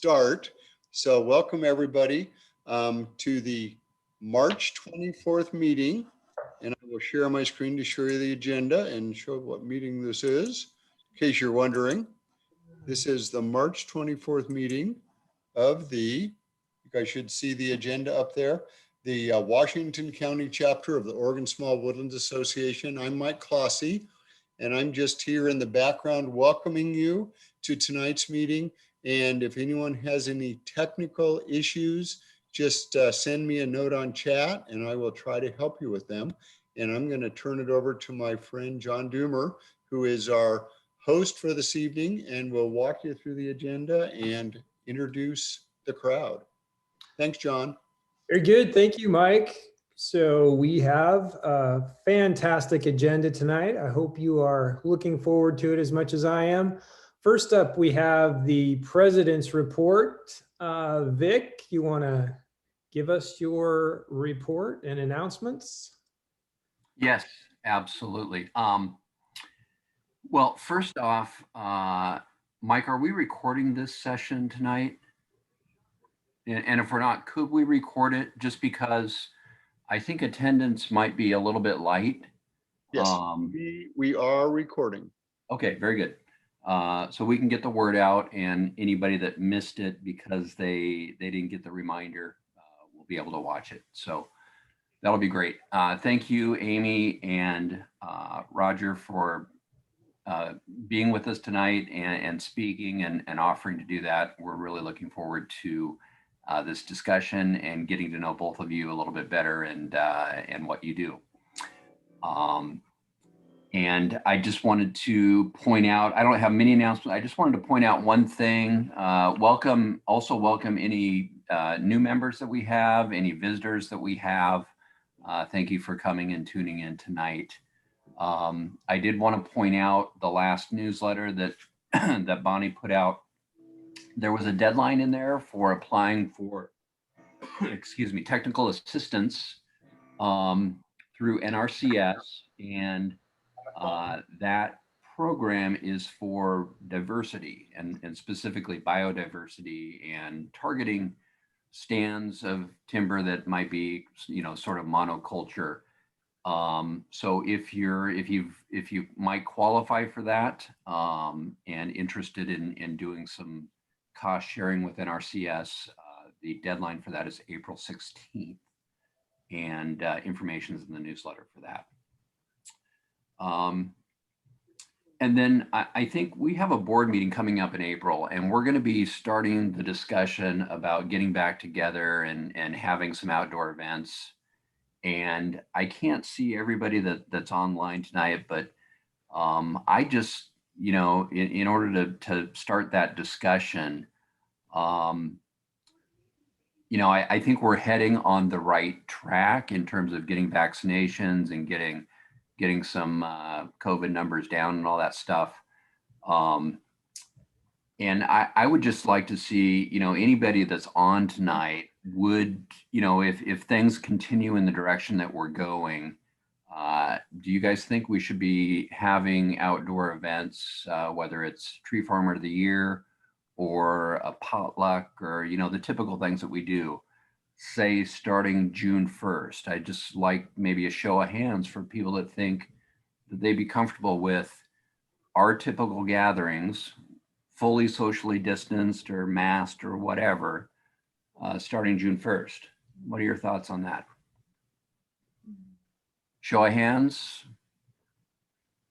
start. So welcome everybody to the March 24th meeting. And I will share my screen to show you the agenda and show what meeting this is. In case you're wondering, this is the March 24th meeting of you guys should see the agenda up there, the Washington County chapter of the Oregon Small Woodlands Association. I'm Mike Clossy, and I'm just here in the background welcoming you to tonight's meeting. And if anyone has any technical issues, just send me a note on chat and I will try to help you with them. And I'm going to turn it over to my friend John Doomer, who is our host for this evening, and will walk you through the agenda and introduce the crowd. Thanks, John. Very good. Thank you, Mike. So we have a fantastic agenda tonight. I hope you are looking forward to it as much as I am. First up, we have the President's Report. Vic, you want to give us your report and announcements? Yes, absolutely. Well, first off, Mike, are we recording this session tonight? And if we're not, could we record it, just because I think attendance might be a little bit light? Yes, we are recording. Okay, very good. So we can get the word out, and anybody that missed it because they didn't get the reminder will be able to watch it. So that'll be great. Thank you, Amy and Roger, for being with us tonight and speaking and offering to do that. We're really looking forward to this discussion and getting to know both of you a little bit better and what you do. And I just wanted to point out, I don't have many announcements. I just wanted to point out one thing. Also welcome any new members that we have, any visitors that we have. Thank you for coming and tuning in tonight. I did want to point out the last newsletter that that Bonnie put out. There was a deadline in there for applying for, excuse me, technical assistance through NRCS, and that program is for diversity and specifically biodiversity and targeting stands of timber that might be, sort of monoculture. So if you might qualify for that and interested in doing some cost sharing with NRCS, the deadline for that is April 16th, and information is in the newsletter for that. And then I think we have a board meeting coming up in April, and we're going to be starting the discussion about getting back together and having some outdoor events. And I can't see everybody that's online tonight, but I just, in order to start that discussion, I think we're heading on the right track in terms of getting vaccinations and getting some COVID numbers down and all that stuff. And I would just like to see, anybody that's on tonight would, if things continue in the direction that we're going, do you guys think we should be having outdoor events, whether it's Tree Farmer of the Year or a potluck or, the typical things that we do, say starting June 1st? I'd just like maybe a show of hands for people that think that they'd be comfortable with our typical gatherings, fully socially distanced or masked or whatever, starting June 1st. What are your thoughts on that? Show of hands.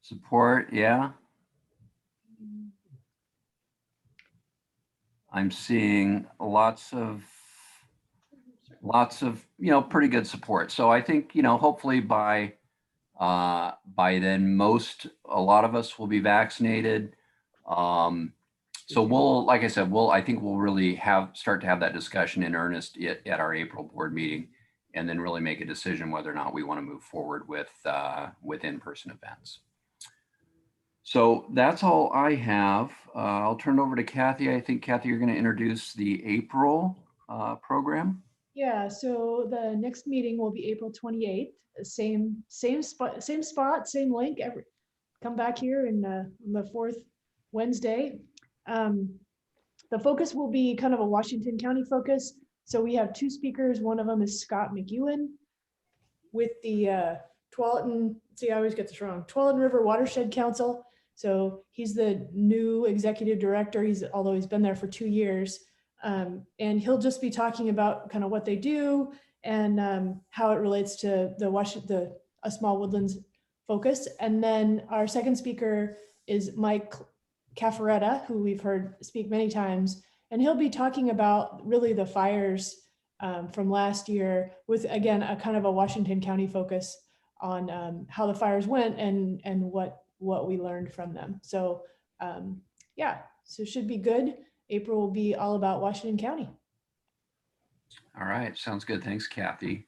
Support, yeah. I'm seeing lots of, pretty good support. So I think, hopefully by then, a lot of us will be vaccinated. So like I said, I think we'll really start to have that discussion in earnest at our April board meeting, and then really make a decision whether or not we want to move forward with in-person events. So that's all I have. I'll turn it over to Kathy. I think, Kathy, you're going to introduce the April program. Yeah, so the next meeting will be April 28th. Same spot, same link. Come back here on the fourth Wednesday. the focus will be kind of a Washington County focus. So we have two speakers. One of them is Scott McEwen with the Tualatin, see, I always get this wrong, Tualatin River Watershed Council. So he's the new executive director. Although he's been there for 2 years. And he'll just be talking about kind of what they do and how it relates to the Small Woodlands focus. And then our second speaker is Mike Caffaretta, who we've heard speak many times. And he'll be talking about really the fires from last year with, again, a kind of a Washington County focus on how the fires went and what we learned from them. So yeah, so it should be good. April will be all about Washington County. All right, sounds good. Thanks, Kathy.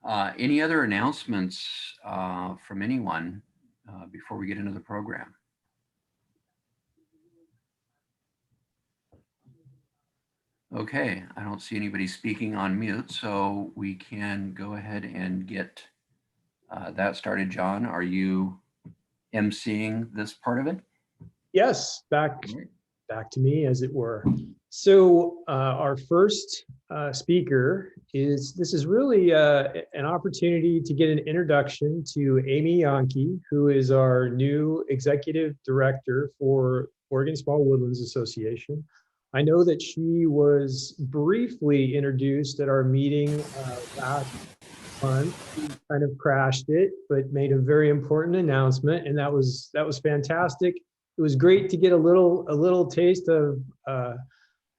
Any other announcements from anyone before we get into the program? Okay, I don't see anybody speaking on mute, so we can go ahead and get that started. John, are you emceeing this part of it? Yes, back to me, as it were. So our first speaker this is really an opportunity to get an introduction to Amy Yonke, who is our new executive director for Oregon Small Woodlands Association. I know that she was briefly introduced at our meeting last month. She kind of crashed it, but made a very important announcement, and that was fantastic. It was great to get a little taste of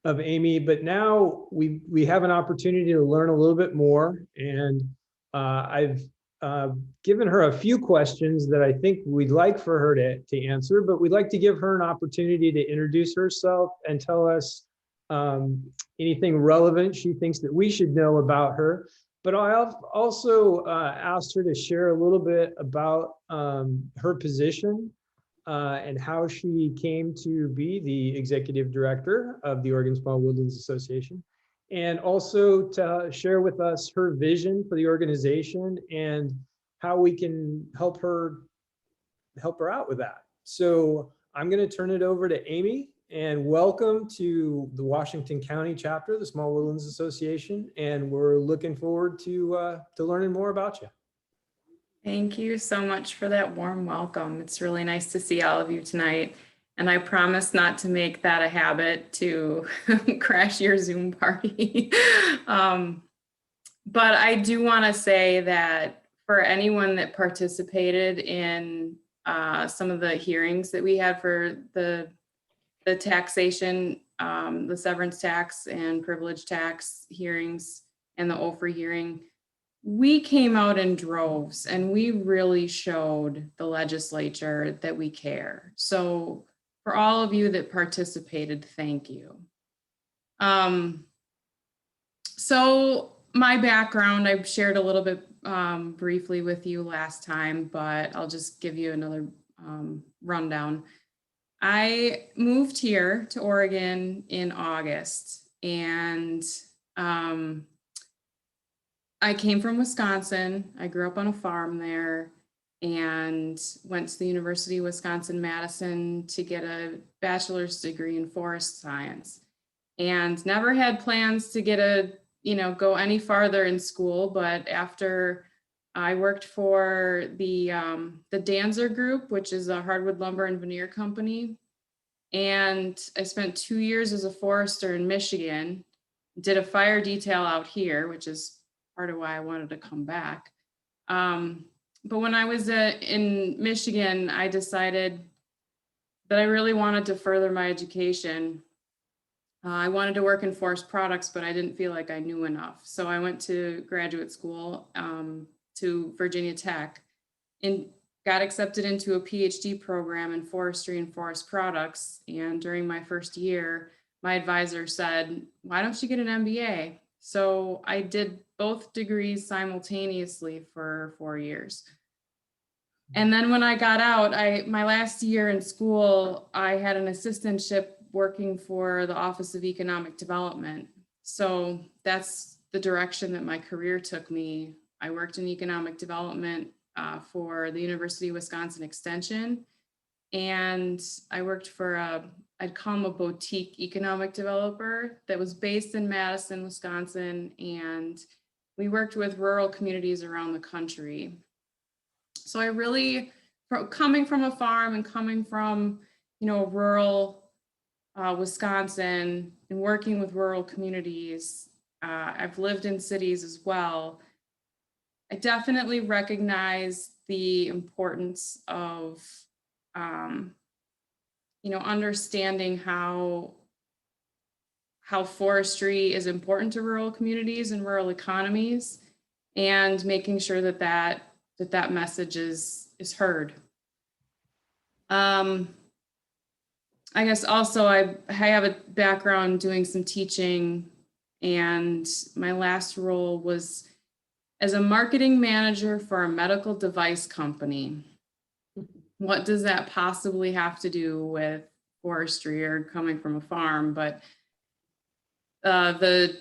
Amy, but now we have an opportunity to learn a little bit more, and I've given her a few questions that I think we'd like for her to answer, but we'd like to give her an opportunity to introduce herself and tell us anything relevant she thinks that we should know about her. But I also asked her to share a little bit about her position and how she came to be the executive director of the Oregon Small Woodlands Association, and also to share with us her vision for the organization and how we can help her out with that. So I'm going to turn it over to Amy, and welcome to the Washington County chapter of the Small Woodlands Association. And we're looking forward to learning more about you. Thank you so much for that warm welcome. It's really nice to see all of you tonight. And I promise not to make that a habit to crash your Zoom party. But I do want to say that for anyone that participated in some of the hearings that we had for the taxation, the severance tax and privilege tax hearings and the OSWA hearing, we came out in droves and we really showed the legislature that we care. So for all of you that participated, thank you. So my background, I've shared a little bit briefly with you last time, but I'll just give you another rundown. I moved here to Oregon in August, and I came from Wisconsin. I grew up on a farm there and went to the University of Wisconsin-Madison to get a bachelor's degree in forest science, and never had plans to get go any farther in school. But after I worked for the Danzer Group, which is a hardwood lumber and veneer company, and I spent 2 years as a forester in Michigan, did a fire detail out here, which is part of why I wanted to come back. But when I was in Michigan, I decided that I really wanted to further my education. I wanted to work in forest products, but I didn't feel like I knew enough. So I went to graduate school to Virginia Tech and got accepted into a PhD program in forestry and forest products. And during my first year, my advisor said, "Why don't you get an MBA?" So I did both degrees simultaneously for 4 years. And then when I got out, my last year in school, I had an assistantship working for the Office of Economic Development. So that's the direction that my career took me. I worked in economic development for the University of Wisconsin Extension. And I worked for a I'd call them a boutique economic developer that was based in Madison, Wisconsin, and we worked with rural communities around the country. So I really, coming from a farm and coming from, rural Wisconsin and working with rural communities, I've lived in cities as well. I definitely recognize the importance of, understanding how forestry is important to rural communities and rural economies, and making sure that message is heard. I guess also I have a background doing some teaching, and my last role was as a marketing manager for a medical device company. What does that possibly have to do with forestry or coming from a farm? But the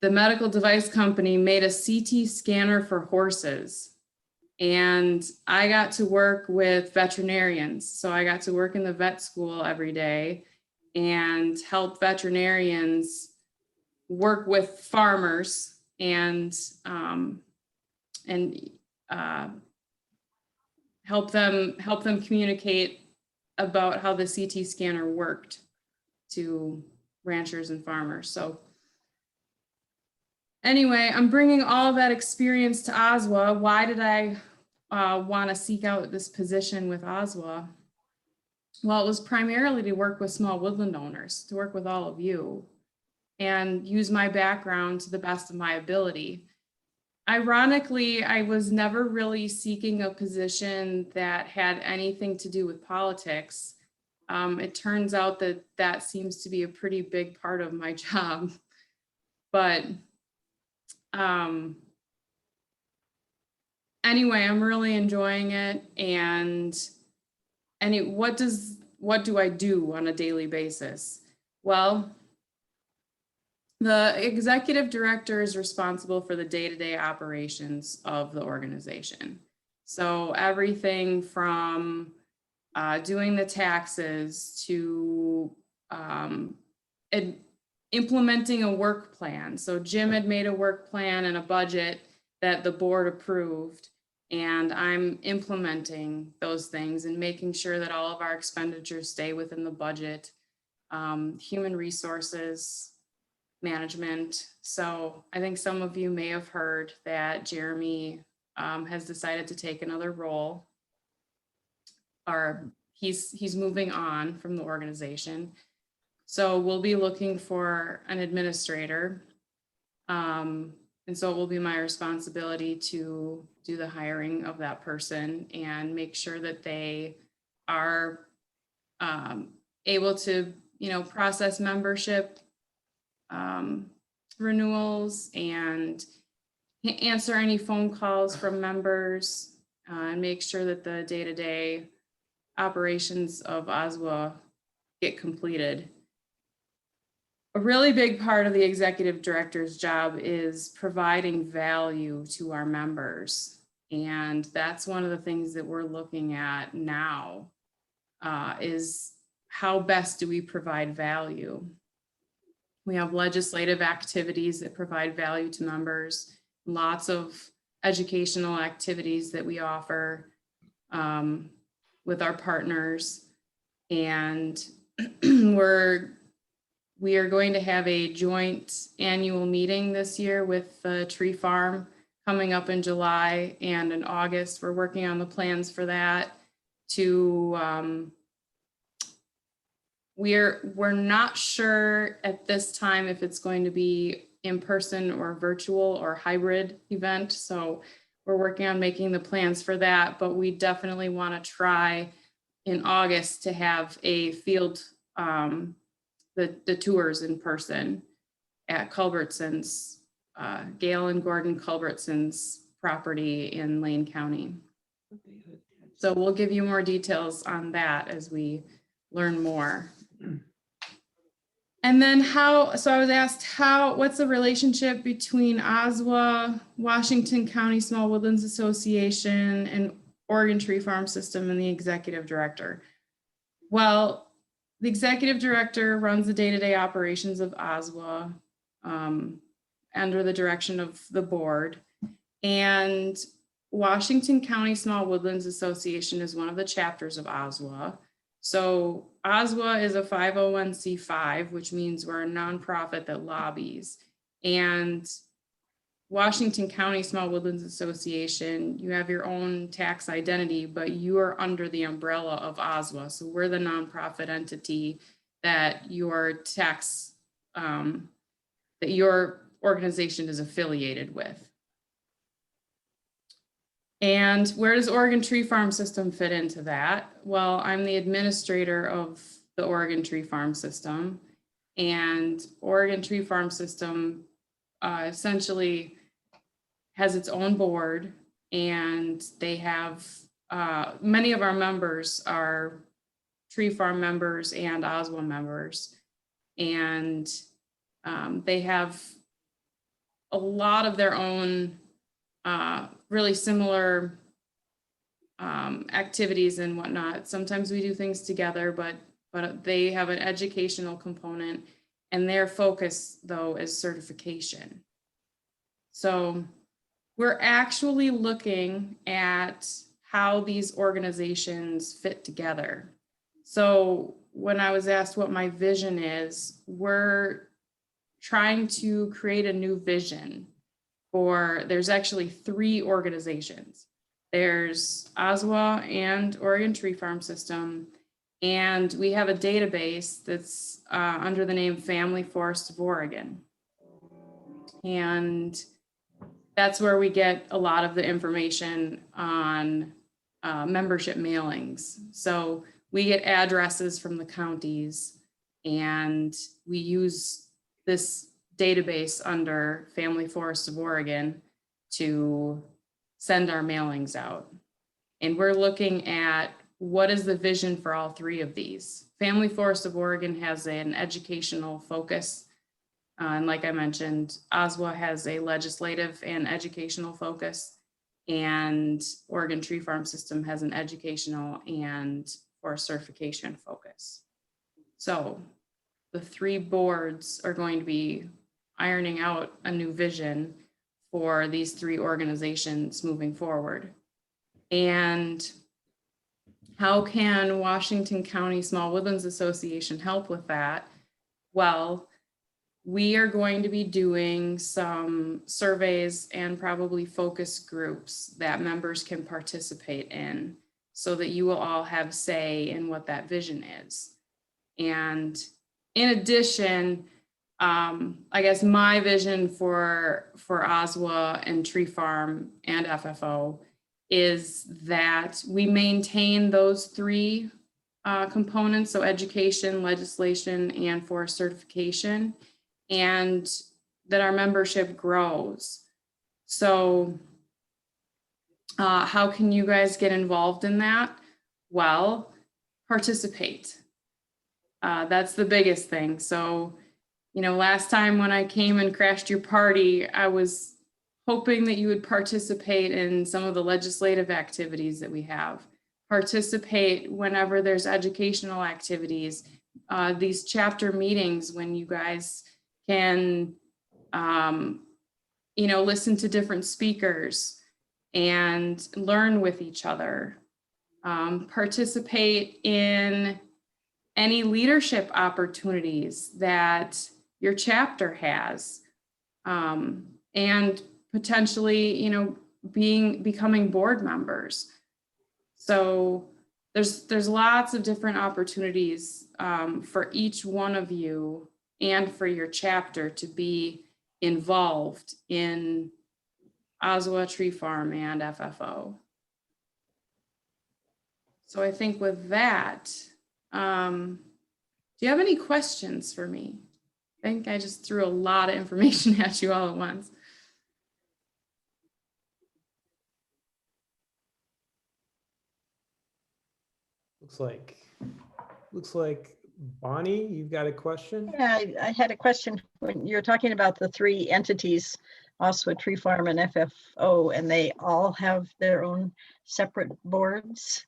medical device company made a CT scanner for horses. And I got to work with veterinarians. So I got to work in the vet school every day and help veterinarians work with farmers and help them communicate about how the CT scanner worked to ranchers and farmers. So anyway, I'm bringing all of that experience to OSWA. Why did I want to seek out this position with OSWA? Well, it was primarily to work with small woodland owners, to work with all of you and use my background to the best of my ability. Ironically, I was never really seeking a position that had anything to do with politics. It turns out that seems to be a pretty big part of my job. But anyway, I'm really enjoying it. And what do I do on a daily basis? Well, the executive director is responsible for the day-to-day operations of the organization. So everything from doing the taxes to implementing a work plan. So Jim had made a work plan and a budget that the board approved, and I'm implementing those things and making sure that all of our expenditures stay within the budget. Human resources management. So I think some of you may have heard that Jeremy has decided to take another role, or he's moving on from the organization. So we'll be looking for an administrator. And so it will be my responsibility to do the hiring of that person and make sure that they are able to, process membership renewals and answer any phone calls from members and make sure that the day-to-day operations of OSWA get completed. A really big part of the executive director's job is providing value to our members. And that's one of the things that we're looking at now is how best do we provide value? We have legislative activities that provide value to members, lots of educational activities that we offer with our partners. And we are going to have a joint annual meeting this year with the Tree Farm coming up in July, and in August, we're working on the plans for that. We're not sure at this time if it's going to be in person or virtual or hybrid event. So we're working on making the plans for that, but we definitely want to try in August to have a field, the tours in person at Culbertson's, Gail and Gordon Culbertson's property in Lane County. So we'll give you more details on that as we learn more. And then so I was asked what's the relationship between OSWA, Washington County Small Woodlands Association, and Oregon Tree Farm System and the executive director? Well, the executive director runs the day-to-day operations of OSWA under the direction of the board. And Washington County Small Woodlands Association is one of the chapters of OSWA. So OSWA is a 501c5, which means we're a nonprofit that lobbies. And Washington County Small Woodlands Association, you have your own tax identity, but you are under the umbrella of OSWA. So we're the nonprofit entity that your tax, that your organization is affiliated with. And where does Oregon Tree Farm System fit into that? Well, I'm the administrator of the Oregon Tree Farm System, and Oregon Tree Farm System essentially has its own board, and they have, many of our members are tree farm members and OSWA members. And they have a lot of their own really similar activities and whatnot. Sometimes we do things together, but they have an educational component, and their focus though is certification. So we're actually looking at how these organizations fit together. So when I was asked what my vision is, we're trying to create a new vision for, there's actually 3 organizations. There's OSWA and Oregon Tree Farm System, and we have a database that's under the name Family Forests of Oregon. And that's where we get a lot of the information on membership mailings. So we get addresses from the counties, and we use this database under Family Forests of Oregon to send our mailings out. And we're looking at what is the vision for all 3 of these. Family Forests of Oregon has an educational focus. And like I mentioned, OSWA has a legislative and educational focus, and Oregon Tree Farm System has an educational and for certification focus. So the 3 boards are going to be ironing out a new vision for these 3 organizations moving forward. And how can Washington County Small Woodlands Association help with that? Well, we are going to be doing some surveys and probably focus groups that members can participate in, so that you will all have say in what that vision is. And in addition, I guess my vision for OSWA and Tree Farm and FFO is that we maintain those 3 components, so education, legislation, and forest certification, and that our membership grows. So how can you guys get involved in that? Well, participate. That's the biggest thing. So, you know, last time when I came and crashed your party, I was hoping that you would participate in some of the legislative activities that we have. Participate whenever there's educational activities, these chapter meetings when you guys can, you know, listen to different speakers and learn with each other. Participate in any leadership opportunities that your chapter has, and potentially, you know, becoming board members. So there's lots of different opportunities for each one of you and for your chapter to be involved in OSWA, Tree Farm, and FFO. So I think with that, do you have any questions for me? I think I just threw a lot of information at you all at once. Looks like Bonnie, you've got a question? Yeah, I had a question when you're talking about the 3 entities, OSWA, Tree Farm, and FFO, and they all have their own separate boards.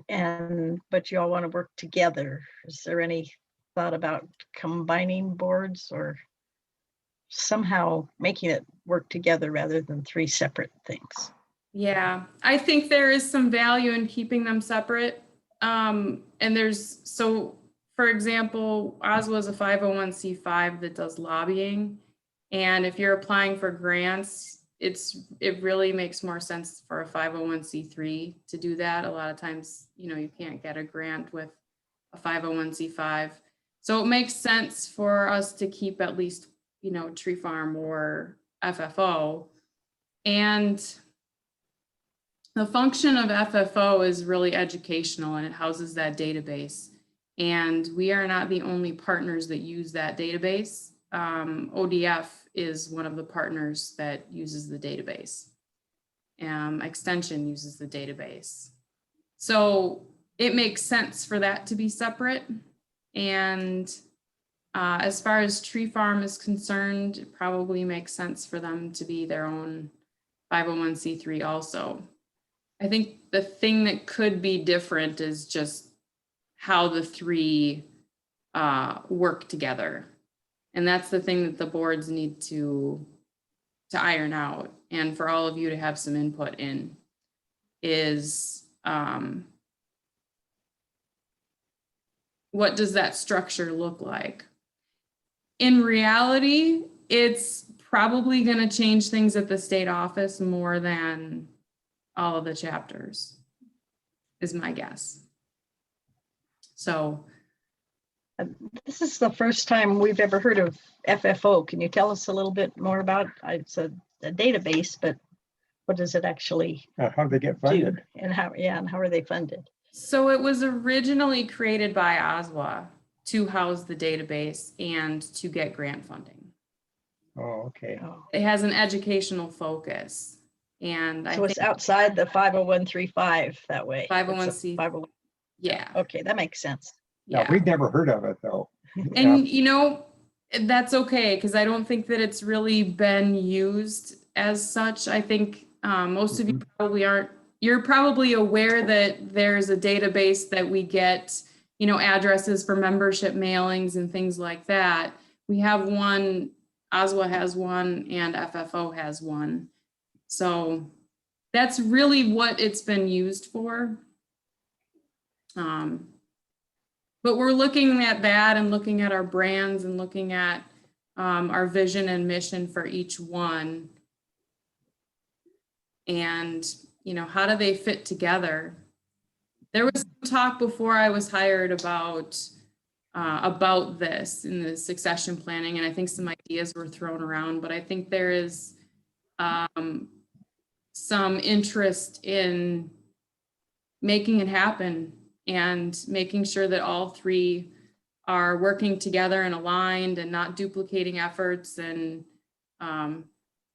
but you all want to work together. Is there any thought about combining boards or somehow making it work together rather than three separate things? Yeah, I think there is some value in keeping them separate. And so for example, OSWA is a 501c5 that does lobbying. And if you're applying for grants, it really makes more sense for a 501c3 to do that. A lot of times, you can't get a grant with a 501c5. So it makes sense for us to keep at least, tree farm or FFO. And the function of FFO is really educational, and it houses that database. And we are not the only partners that use that database. ODF is one of the partners that uses the database. Extension uses the database. So it makes sense for that to be separate. And as far as Tree Farm is concerned, it probably makes sense for them to be their own 501c3 also. I think the thing that could be different is just how the three work together. And that's the thing that the boards need to iron out, and for all of you to have some input in, is what does that structure look like? In reality, it's probably going to change things at the state office more than all of the chapters, is my guess. So this is the first time we've ever heard of FFO. Can you tell us a little bit more about it's a database, but what does it actually How do they get do? funded? And how are they funded? So it was originally created by OSWA to house the database and to get grant funding. Oh, okay. Oh. It has an educational focus. And I So it's think outside the 501(c)(3) that way. It's a 501c. 501. Yeah. Okay, that makes sense. Yeah, Yeah. we'd never heard of it though. And that's okay, because I don't think that it's really been used as such. I think most of you probably aren't. You're probably aware that there's a database that we get, addresses for membership mailings and things like that. We have one, OSWA has one, and FFO has one. So that's really what it's been used for. But we're looking at that and looking at our brands and looking at our vision and mission for each one. And, how do they fit together? There was some talk before I was hired about this in the succession planning, and I think some ideas were thrown around, but I think there is some interest in making it happen and making sure that all three are working together and aligned and not duplicating efforts, and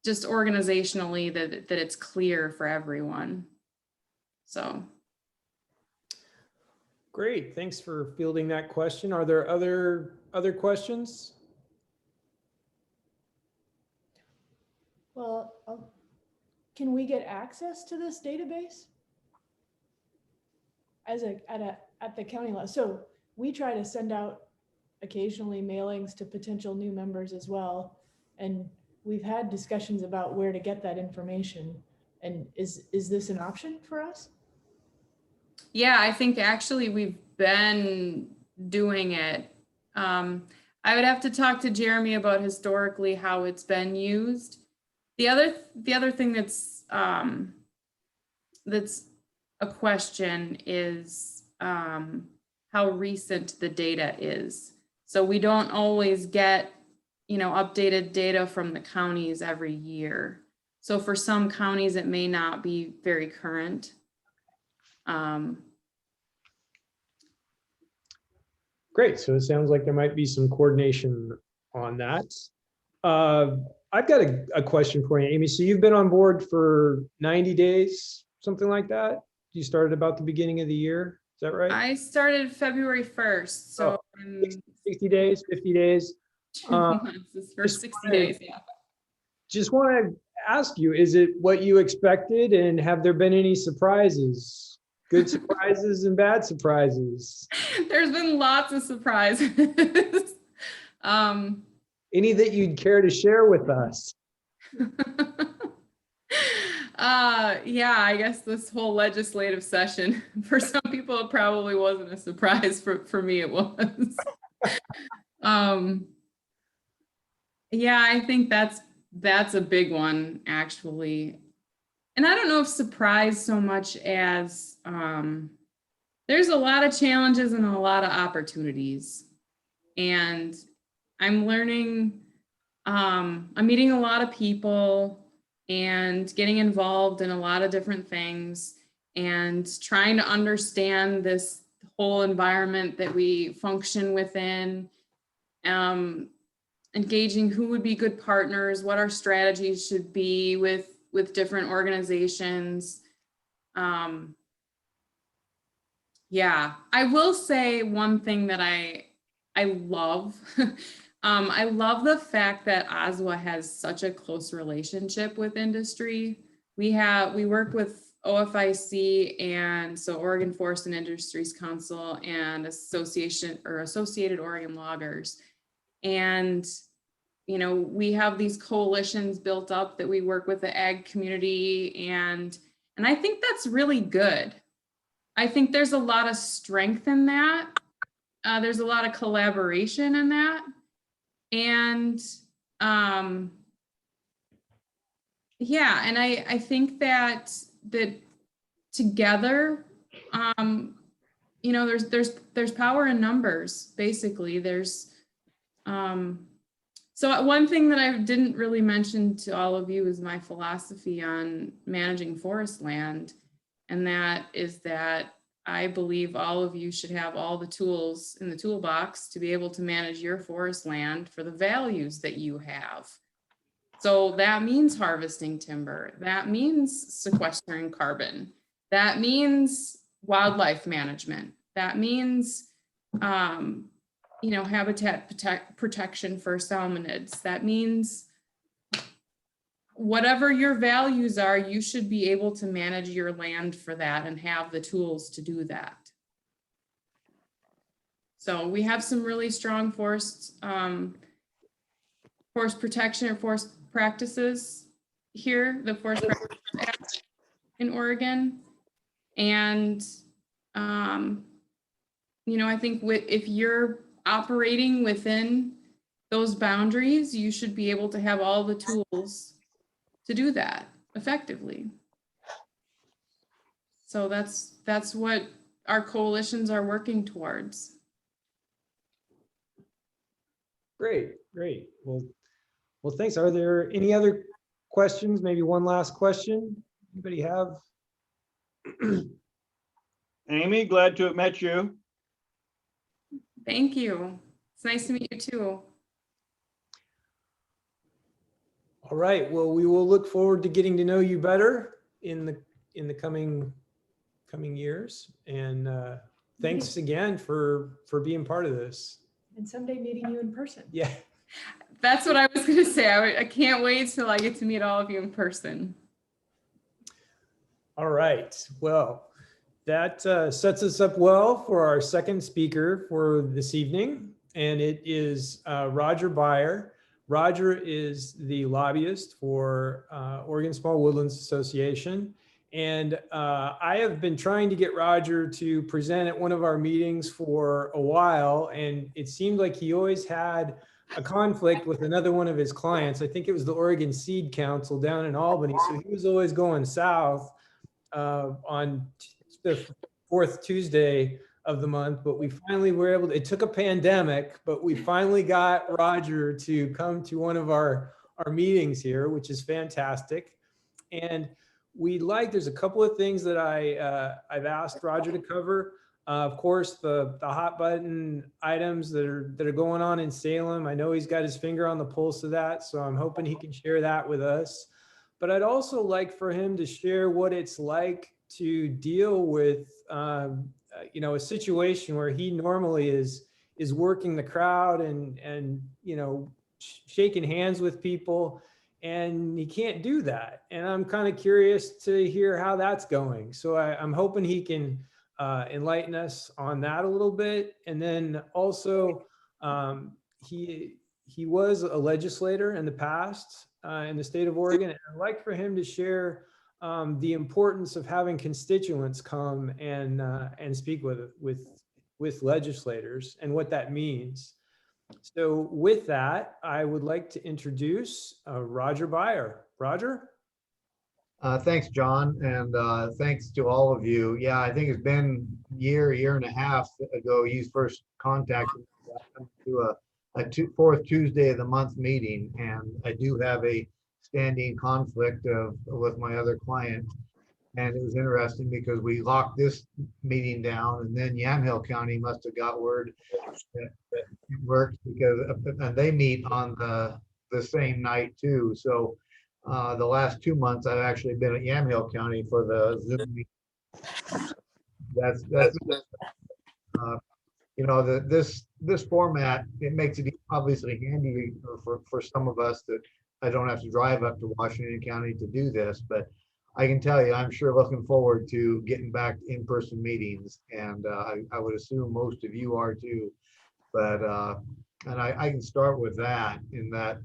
just organizationally that it's clear for everyone. So. Great, thanks for fielding that question. Are there other questions? Well, can we get access to this database at the county level? So we try to send out occasionally mailings to potential new members as well, and we've had discussions about where to get that information. And is this an option for us? Yeah, I think actually we've been doing it. I would have to talk to Jeremy about historically how it's been used. The other thing that's a question is how recent the data is. So we don't always get, updated data from the counties every year. So for some counties, it may not be very current. Great, so it sounds like there might be some coordination on that. I've got a question for you, Amy. So you've been on board for 90 days, something like that? You started about the beginning of the year, is that right? I started February 1st, so 60 days, 50 days? 2 months, this first 60 days, yeah. Just want to ask you, is it what you expected, and have there been any surprises Good surprises and bad surprises. There's been lots of surprises. Any that you'd care to share with us? Yeah, I guess this whole legislative session, for some people, it probably wasn't a surprise. For me, it was. Yeah, I think that's a big one, actually. And I don't know if surprise so much as there's a lot of challenges and a lot of opportunities. And I'm learning, I'm meeting a lot of people and getting involved in a lot of different things and trying to understand this whole environment that we function within, engaging who would be good partners, what our strategies should be with different organizations. Yeah, I will say one thing that I love. I love the fact that OSWA has such a close relationship with industry. We work with OFIC, and so Oregon Forest and Industries Council and Associated Oregon Loggers. And, you know, we have these coalitions built up that we work with the ag community, and I think that's really good. I think there's a lot of strength in that. There's a lot of collaboration in that. And yeah, and I think that together, you know, there's power in numbers, basically. There's so one thing that I didn't really mention to all of you is my philosophy on managing forest land. And that is that I believe all of you should have all the tools in the toolbox to be able to manage your forest land for the values that you have. So that means harvesting timber. That means sequestering carbon. That means wildlife management. That means, you know, habitat protection for salmonids. That means whatever your values are, you should be able to manage your land for that and have the tools to do that. So we have some really strong forest protection or forest practices here, the Forest Practices Act in Oregon. And, you know, I think if you're operating within those boundaries, you should be able to have all the tools to do that effectively. So that's what our coalitions are working towards. Great. Well, thanks. Are there any other questions? Maybe one last question. Anybody have? Amy, glad to have met you. Thank you. It's nice to meet you too. All right. Well, we will look forward to getting to know you better in the coming years. And thanks again for being part of this. And someday meeting you in person. Yeah. That's what I was going to say. I can't wait till I get to meet all of you in person. All right. Well, that sets us up well for our second speaker for this evening. And it is Roger Beyer. Roger is the lobbyist for Oregon Small Woodlands Association. And I have been trying to get Roger to present at one of our meetings for a while. And it seemed like he always had a conflict with another one of his clients. I think it was the Oregon Seed Council down in Albany. So he was always going south on the fourth Tuesday of the month, but we finally were able to, it took a pandemic, but we finally got Roger to come to one of our meetings here, which is fantastic. And there's a couple of things that I've asked Roger to cover. Of course, the hot button items that are going on in Salem. I know he's got his finger on the pulse of that, so I'm hoping he can share that with us. But I'd also like for him to share what it's like to deal with, you know, a situation where he normally is working the crowd and you know, shaking hands with people. and he can't do that. And I'm kind of curious to hear how that's going. So I'm hoping he can enlighten us on that a little bit. And then also, he was a legislator in the past in the state of Oregon. And I'd like for him to share the importance of having constituents come and speak with legislators and what that means. So with that, I would like to introduce Roger Byer. Roger? Thanks, John, and thanks to all of you. Yeah, I think it's been year and a half ago you first contacted me to a fourth Tuesday of the month meeting, and I do have a standing conflict with my other client. And it was interesting because we locked this meeting down, and then Yamhill County must have got word that it worked because and they meet on the same night too. So the last 2 months I've actually been at Yamhill County for the Zoom meeting. That's this format, it makes it obviously handy for some of us that I don't have to drive up to Washington County to do this, but I can tell you, I'm sure looking forward to getting back to in-person meetings, and I would assume most of you are too. But and I can start with that in that,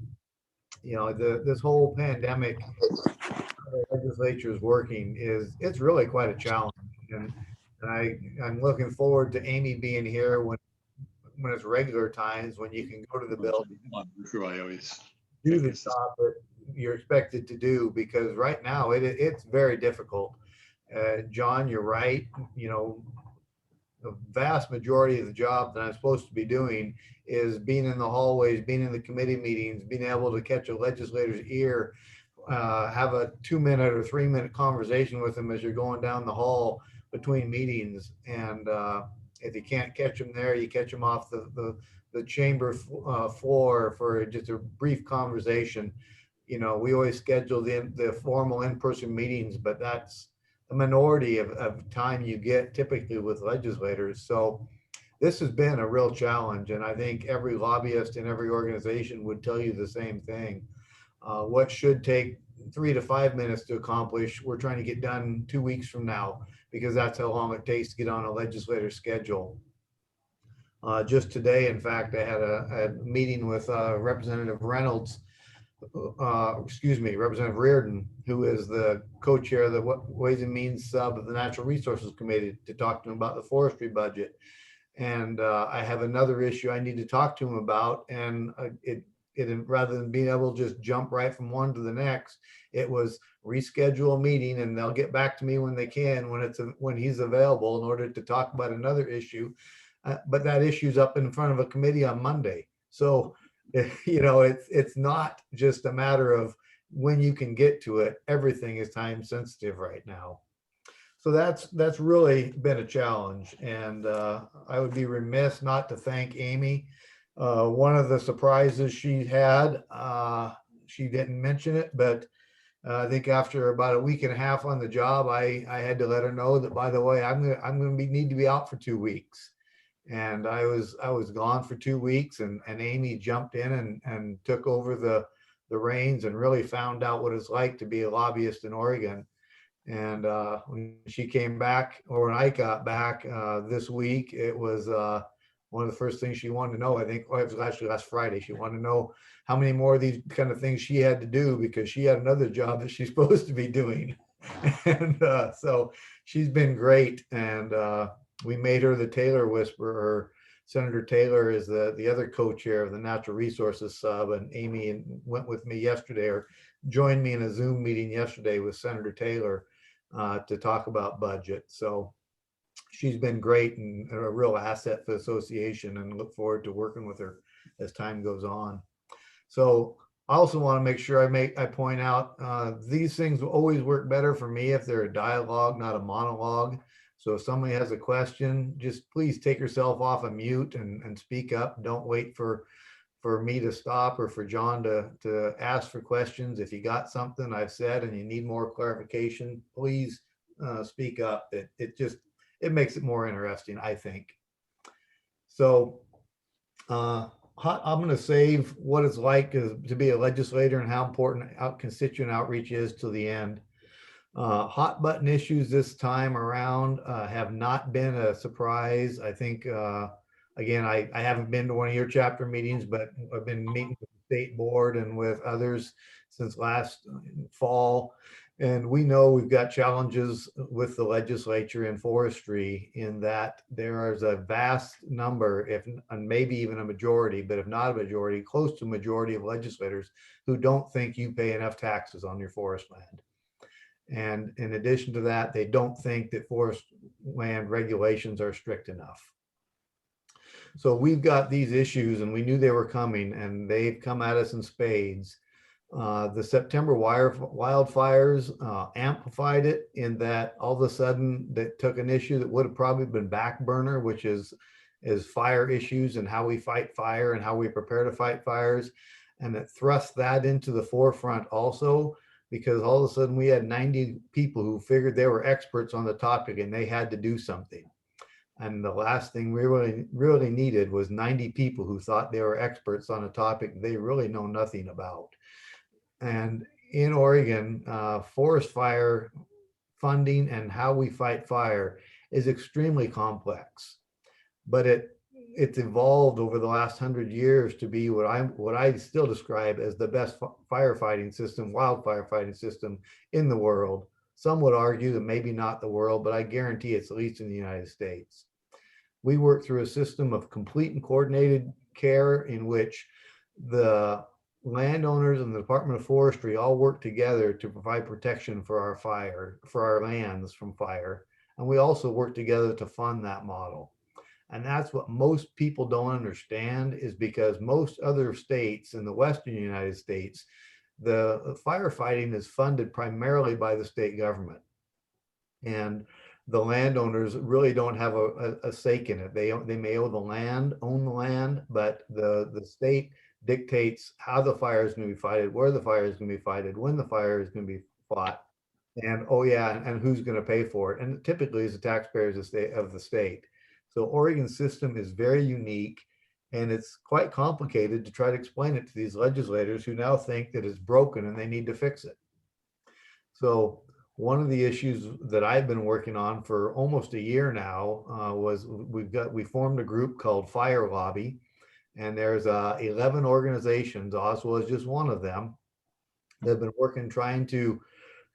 this whole pandemic, the legislature is working it's really quite a challenge, and I'm looking forward to Amy being here when it's regular times, when you can go to the building, do the job that you're expected to do, because right now it's very difficult. John, you're right. The vast majority of the job that I'm supposed to be doing is being in the hallways, being in the committee meetings, being able to catch a legislator's ear, have a 2-minute or 3-minute conversation with them as you're going down the hall between meetings. And if you can't catch them there, you catch them off the chamber floor for just a brief conversation. We always schedule the formal in-person meetings, but that's a minority of time you get typically with legislators. So this has been a real challenge, and I think every lobbyist in every organization would tell you the same thing. What should take 3 to 5 minutes to accomplish, we're trying to get done 2 weeks from now, because that's how long it takes to get on a legislator's schedule. Just today, in fact, I had a meeting with Representative Reynolds, Representative Reardon, who is the co-chair of the Ways and Means sub of the Natural Resources Committee, to talk to him about the forestry budget. And I have another issue I need to talk to him about, and it rather than being able to just jump right from one to the next, it was reschedule a meeting and they'll get back to me when they can, when he's available, in order to talk about another issue. But that issue's up in front of a committee on Monday. So, it's not just a matter of when you can get to it. Everything is time sensitive right now. So that's really been a challenge. And I would be remiss not to thank Amy. One of the surprises she had, she didn't mention it, but I think after about a week and a half on the job, I had to let her know that, by the way, I'm going to need to be out for 2 weeks. And I was gone for 2 weeks, and Amy jumped in and took over the reins and really found out what it's like to be a lobbyist in Oregon. And when she came back, or when I got back this week, it was one of the first things she wanted to know. I think it was actually last Friday. She wanted to know how many more of these kind of things she had to do, because she had another job that she's supposed to be doing. And so she's been great. And we made her the Taylor Whisperer. Senator Taylor is the other co-chair of the Natural Resources Sub, and Amy went with me yesterday, or joined me in a Zoom meeting yesterday with Senator Taylor to talk about budget. So she's been great and a real asset for the association, and look forward to working with her as time goes on. So I also want to make sure I point out these things will always work better for me if they're a dialogue, not a monologue. So if somebody has a question, just please take yourself off of mute and speak up. Don't wait for me to stop or for John to ask for questions. If you got something I've said and you need more clarification, please speak up. It makes it more interesting, I think. So I'm going to save what it's like to be a legislator and how important constituent outreach is to the end. Hot button issues this time around have not been a surprise. I think, again, I haven't been to one of your chapter meetings, but I've been meeting with the state board and with others since last fall. And we know we've got challenges with the legislature and forestry in that there is a vast number, if and maybe even a majority, but if not a majority, close to a majority of legislators who don't think you pay enough taxes on your forest land. And in addition to that, they don't think that forest land regulations are strict enough. So we've got these issues and we knew they were coming and they've come at us in spades. The September wildfires amplified it in that all of a sudden that took an issue that would have probably been back burner, which is fire issues and how we fight fire and how we prepare to fight fires. And it thrust that into the forefront also, because all of a sudden we had 90 people who figured they were experts on the topic and they had to do something. And the last thing we really needed was 90 people who thought they were experts on a topic they really know nothing about. And in Oregon, forest fire funding and how we fight fire is extremely complex, but it's evolved over the last 100 years to be what I still describe as the best firefighting system, wildfire fighting system in the world. Some would argue that maybe not the world, but I guarantee it's at least in the United States. We work through a system of complete and coordinated care in which the landowners and the Department of Forestry all work together to provide protection for our lands from fire. And we also work together to fund that model. And that's what most people don't understand, is because most other states in the Western United States, the firefighting is funded primarily by the state government. And the landowners really don't have a stake in it. They may own the land, but the state dictates how the fire is going to be fighted, where the fire is going to be fighted, when the fire is going to be fought, and and who's going to pay for it. And typically it's the taxpayers of the state. So Oregon's system is very unique, and it's quite complicated to try to explain it to these legislators who now think that it's broken and they need to fix it. So one of the issues that I've been working on for almost a year now was we formed a group called Fire Lobby, and there's 11 organizations. OSWA is just one of them. They've been working trying to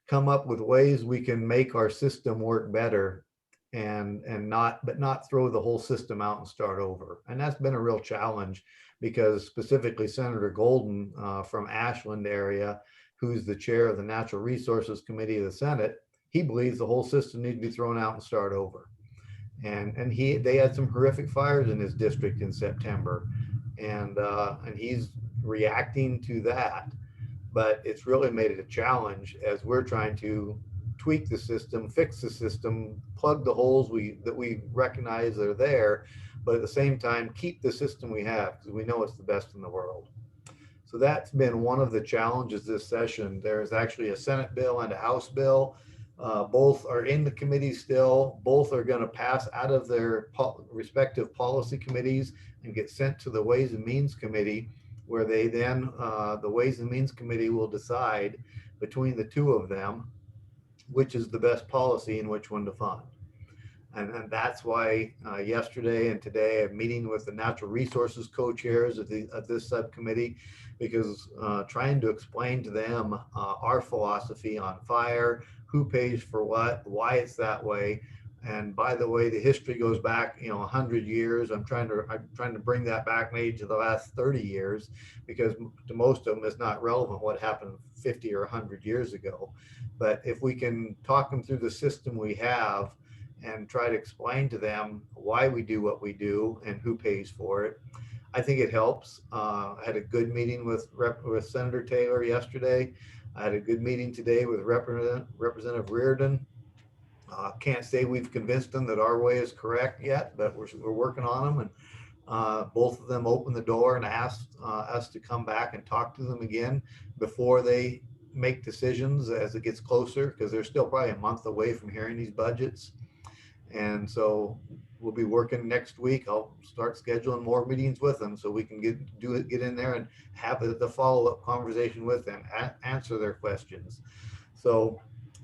come up with ways we can make our system work better and not throw the whole system out and start over. And that's been a real challenge, because specifically Senator Golden from Ashland area, who's the chair of the Natural Resources Committee of the Senate, he believes the whole system needs to be thrown out and start over. And they had some horrific fires in his district in September, and he's reacting to that. But it's really made it a challenge as we're trying to tweak the system, fix the system, plug the holes that we recognize are there, but at the same time keep the system we have, because we know it's the best in the world. So that's been one of the challenges this session. There's actually a Senate bill and a House bill. Both are in the committee still. Both are going to pass out of their respective policy committees and get sent to the Ways and Means Committee, where they then, the Ways and Means Committee will decide between the two of them which is the best policy and which one to fund. And that's why yesterday and today I'm meeting with the natural resources co-chairs of this subcommittee, because trying to explain to them our philosophy on fire, who pays for what, why it's that way. And by the way, the history goes back, 100 years. I'm trying to bring that back maybe to the last 30 years, because to most of them it's not relevant what happened 50 or 100 years ago. But if we can talk them through the system we have and try to explain to them why we do what we do and who pays for it, I think it helps. I had a good meeting with Senator Taylor yesterday. I had a good meeting today with Representative Reardon. Can't say we've convinced them that our way is correct yet, but we're working on them. And both of them opened the door and asked us to come back and talk to them again before they make decisions as it gets closer, because they're still probably a month away from hearing these budgets. And so we'll be working next week. I'll start scheduling more meetings with them so we can get in there and have the follow-up conversation with them, answer their questions. So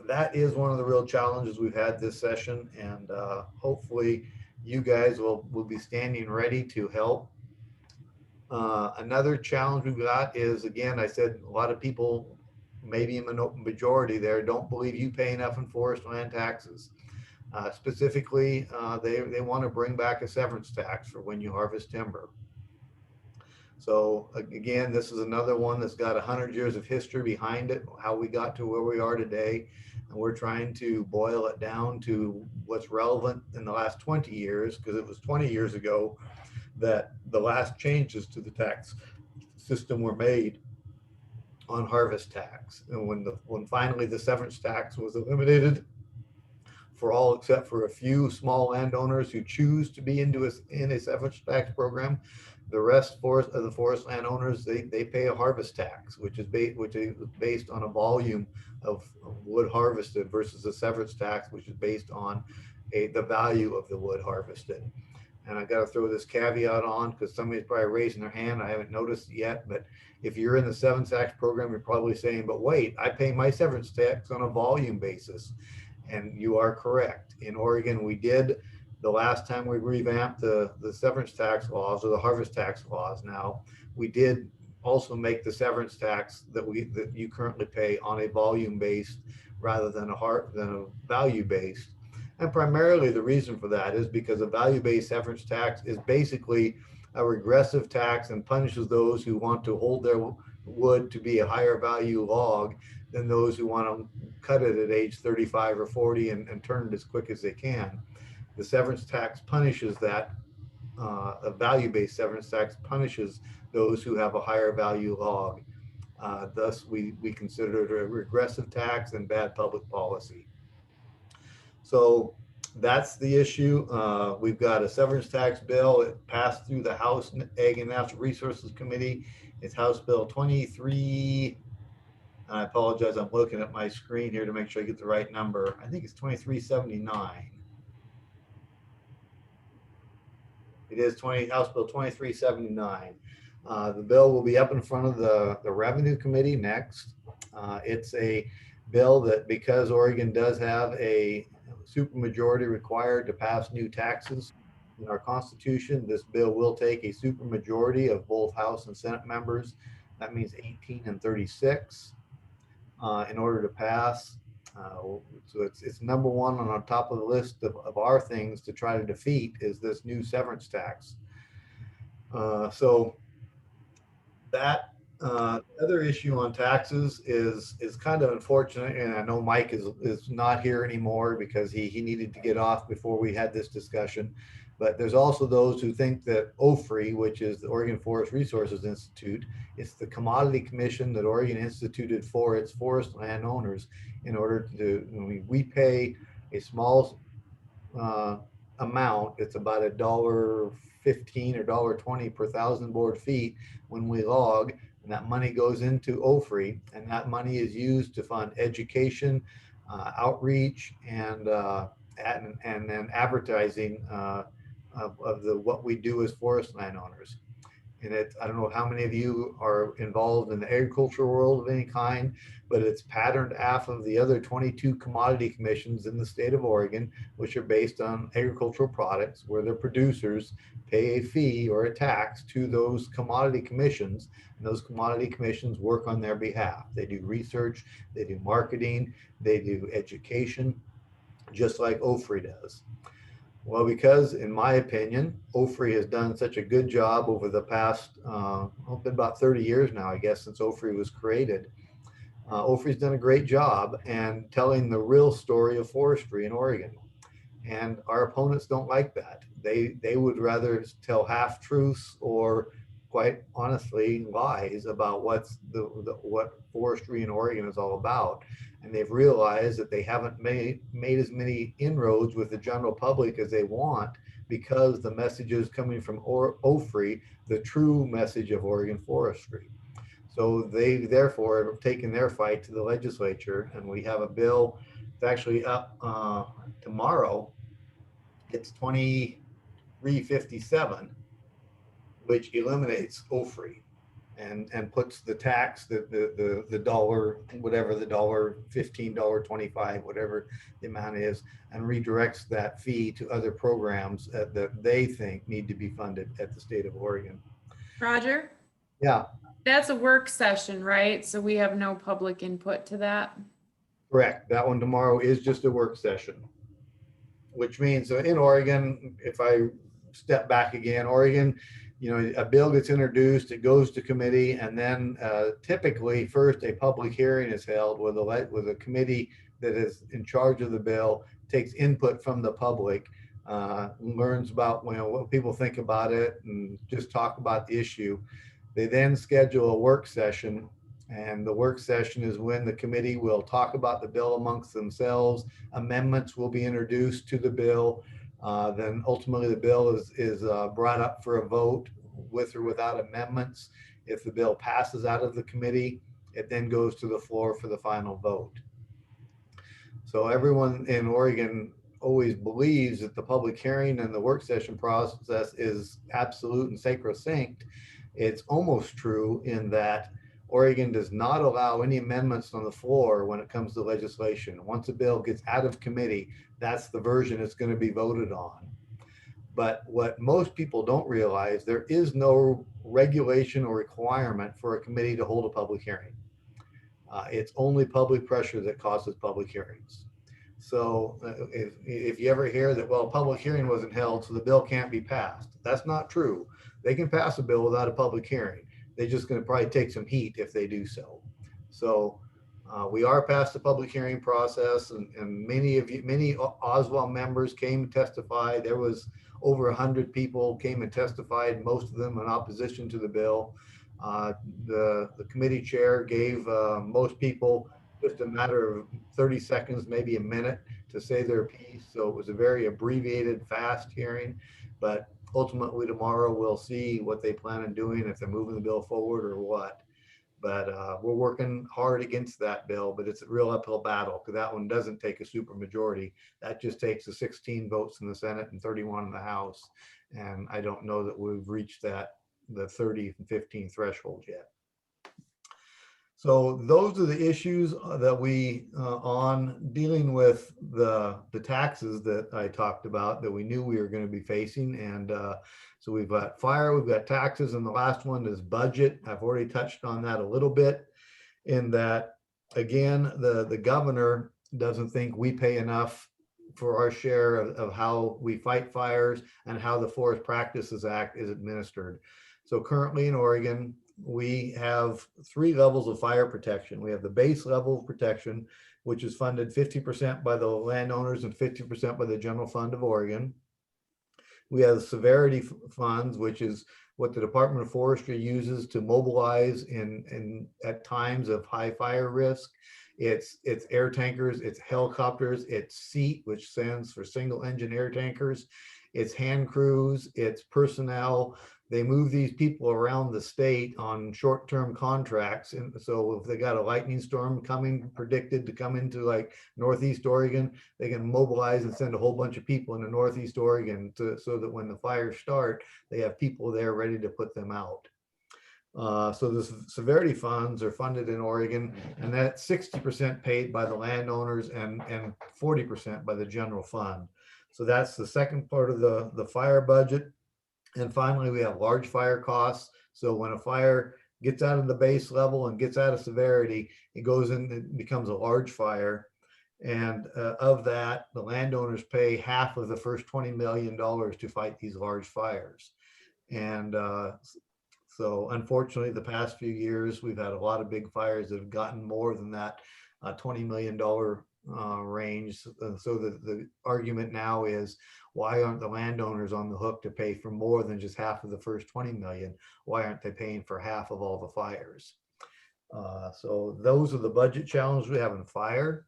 that is one of the real challenges we've had this session, and hopefully you guys will be standing ready to help. Another challenge we've got is, again, I said a lot of people, maybe in the majority there, don't believe you pay enough in forest land taxes. Specifically, they want to bring back a severance tax for when you harvest timber. So again, this is another one that's got 100 years of history behind it, how we got to where we are today. And we're trying to boil it down to what's relevant in the last 20 years, because it was 20 years ago that the last changes to the tax system were made on harvest tax. And when finally the severance tax was eliminated for all except for a few small landowners who choose to be in a severance tax program, the rest of the forest landowners, they pay a harvest tax, which is based on a volume of wood harvested, versus a severance tax, which is based on the value of the wood harvested. And I got to throw this caveat on because somebody's probably raising their hand. I haven't noticed it yet, but if you're in the severance tax program, you're probably saying, but wait, I pay my severance tax on a volume basis. And you are correct. In Oregon, we did, the last time we revamped the severance tax laws, or the harvest tax laws now, we did also make the severance tax that you currently pay on a volume based rather than a value based. And primarily the reason for that is because a value based severance tax is basically a regressive tax and punishes those who want to hold their wood to be a higher value log than those who want to cut it at age 35 or 40 and turn it as quick as they can. The severance tax punishes that. A value-based severance tax punishes those who have a higher value log. Thus, we consider it a regressive tax and bad public policy. So that's the issue. We've got a severance tax bill. It passed through the House Ag and Natural Resources Committee. It's House Bill 23. I apologize, I'm looking at my screen here to make sure I get the right number. I think it's 2379. It is House Bill 2379. The bill will be up in front of the Revenue Committee next. It's a bill that, because Oregon does have a supermajority required to pass new taxes in our Constitution, this bill will take a supermajority of both House and Senate members. That means 18 and 36. In order to pass. So it's number one on top of the list of our things to try to defeat is this new severance tax. So that other issue on taxes is kind of unfortunate, and I know Mike is not here anymore because he needed to get off before we had this discussion. But there's also those who think that OFRI, which is the Oregon Forest Resources Institute, it's the commodity commission that Oregon instituted for its forest landowners in order to, we pay a small amount. It's about $1.15 or $1.20 per thousand board feet when we log, and that money goes into OFRI, and that money is used to fund education, outreach, and then advertising of what we do as forest landowners. And I don't know how many of you are involved in the agricultural world of any kind, but it's patterned after the other 22 commodity commissions in the state of Oregon, which are based on agricultural products, where the producers pay a fee or a tax to those commodity commissions, and those commodity commissions work on their behalf. They do research, they do marketing, they do education, just like OFRI does. Well, because in my opinion, OFRI has done such a good job over the past, been about 30 years now, I guess, since OFRI was created. OFRI's done a great job and telling the real story of forestry in Oregon. And our opponents don't like that. They would rather tell half truths or, quite honestly, lies about what forestry in Oregon is all about. And they've realized that they haven't made as many inroads with the general public as they want, because the messages coming from OFRI, the true message of Oregon forestry. So they therefore have taken their fight to the legislature, and we have a bill that's actually up tomorrow it's 2357, which eliminates OFRI and puts the tax, the dollar, whatever the dollar, $15, $25, whatever the amount is, and redirects that fee to other programs that they think need to be funded at the state of Oregon. Roger, Yeah, that's a work session, right? So we have no public input to that. correct. That one tomorrow is just a work session, which means in Oregon, if I step back again, Oregon, you know, a bill gets introduced, it goes to committee, and then typically first a public hearing is held with a committee that is in charge of the bill, takes input from the public, learns about, you know, what people think about it, and just talk about the issue. They then schedule a work session, and the work session is when the committee will talk about the bill amongst themselves. Amendments will be introduced to the bill. Then ultimately the bill is brought up for a vote with or without amendments. If the bill passes out of the committee, it then goes to the floor for the final vote. So everyone in Oregon always believes that the public hearing and the work session process is absolute and sacrosanct. It's almost true in that Oregon does not allow any amendments on the floor when it comes to legislation. Once a bill gets out of committee, that's the version it's going to be voted on. But what most people don't realize, there is no regulation or requirement for a committee to hold a public hearing. It's only public pressure that causes public hearings. So if you ever hear that, well, a public hearing wasn't held, so the bill can't be passed, that's not true. They can pass a bill without a public hearing. They're just going to probably take some heat if they do so. So we are past the public hearing process, and many OSWA members came and testified. There was over 100 people came and testified, most of them in opposition to the bill. The committee chair gave most people just a matter of 30 seconds, maybe a minute, to say their piece. So it was a very abbreviated, fast hearing, but ultimately tomorrow we'll see what they plan on doing, if they're moving the bill forward or what. But we're working hard against that bill, but it's a real uphill battle because that one doesn't take a super majority. That just takes the 16 votes in the Senate and 31 in the House. And I don't know that we've reached the 30 and 15 threshold yet. So those are the issues that we on dealing with the taxes that I talked about that we knew we were going to be facing. And so we've got fire, we've got taxes, and the last one is budget. I've already touched on that a little bit in that, again, the governor doesn't think we pay enough for our share of how we fight fires and how the Forest Practices Act is administered. So currently in Oregon, we have 3 levels of fire protection. We have the base level of protection, which is funded 50% by the landowners and 50% by the general fund of Oregon. We have severity funds, which is what the Department of Forestry uses to mobilize in at times of high fire risk. It's air tankers, it's helicopters, it's SEAT, which stands for single engine air tankers, it's hand crews, it's personnel. They move these people around the state on short-term contracts. And so if they got a lightning storm predicted to come into like Northeast Oregon, they can mobilize and send a whole bunch of people into Northeast Oregon so that when the fires start, they have people there ready to put them out. So the severity funds are funded in Oregon, and that's 60% paid by the landowners and 40% by the general fund. So that's the second part of the fire budget. And finally, we have large fire costs. So when a fire gets out of the base level and gets out of severity, it goes in, it becomes a large fire. And of that, the landowners pay half of the first $20 million to fight these large fires. And so unfortunately, the past few years, we've had a lot of big fires that have gotten more than that $20 million range. So the argument now is, why aren't the landowners on the hook to pay for more than just half of the first 20 million? Why aren't they paying for half of all the fires? So those are the budget challenges we have in fire.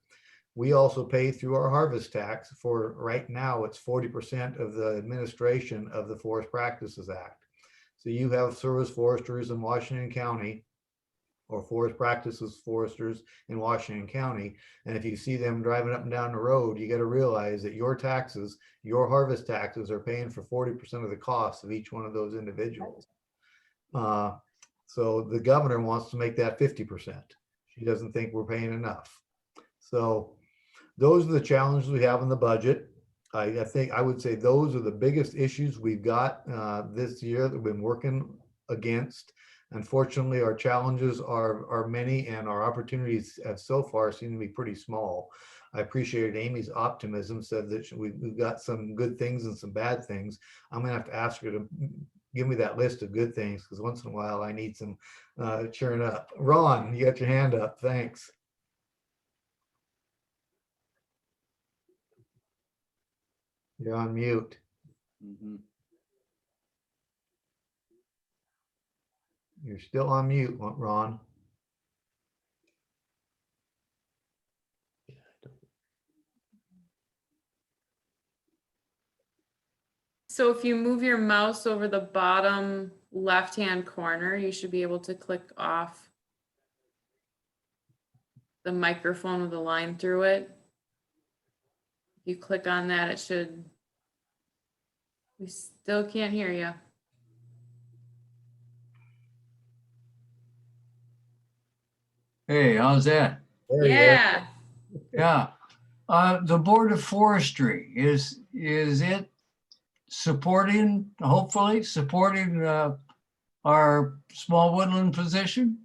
We also pay through our harvest tax. For right now, it's 40% of the administration of the Forest Practices Act. So you have service foresters in Washington County or forest practices foresters in Washington County. And if you see them driving up and down the road, you got to realize that your taxes, your harvest taxes are paying for 40% of the cost of each one of those individuals. So the governor wants to make that 50%. She doesn't think we're paying enough. So those are the challenges we have in the budget. I think I would say those are the biggest issues we've got this year that we've been working against. Unfortunately, our challenges are many and our opportunities so far seem to be pretty small. I appreciated Amy's optimism, said that we've got some good things and some bad things. I'm gonna have to ask her to give me that list of good things, because once in a while I need some cheering up. Ron, you got your hand up. Thanks. You're on mute. You're still on mute, Ron. So if you move your mouse over the bottom left-hand corner, you should be able to click off the microphone with a line through it. If you click on that, it should, we still can't hear you. Hey, how's that? There you Yeah. Yeah. The Board of Forestry, is it supporting, hopefully supporting our small woodland position?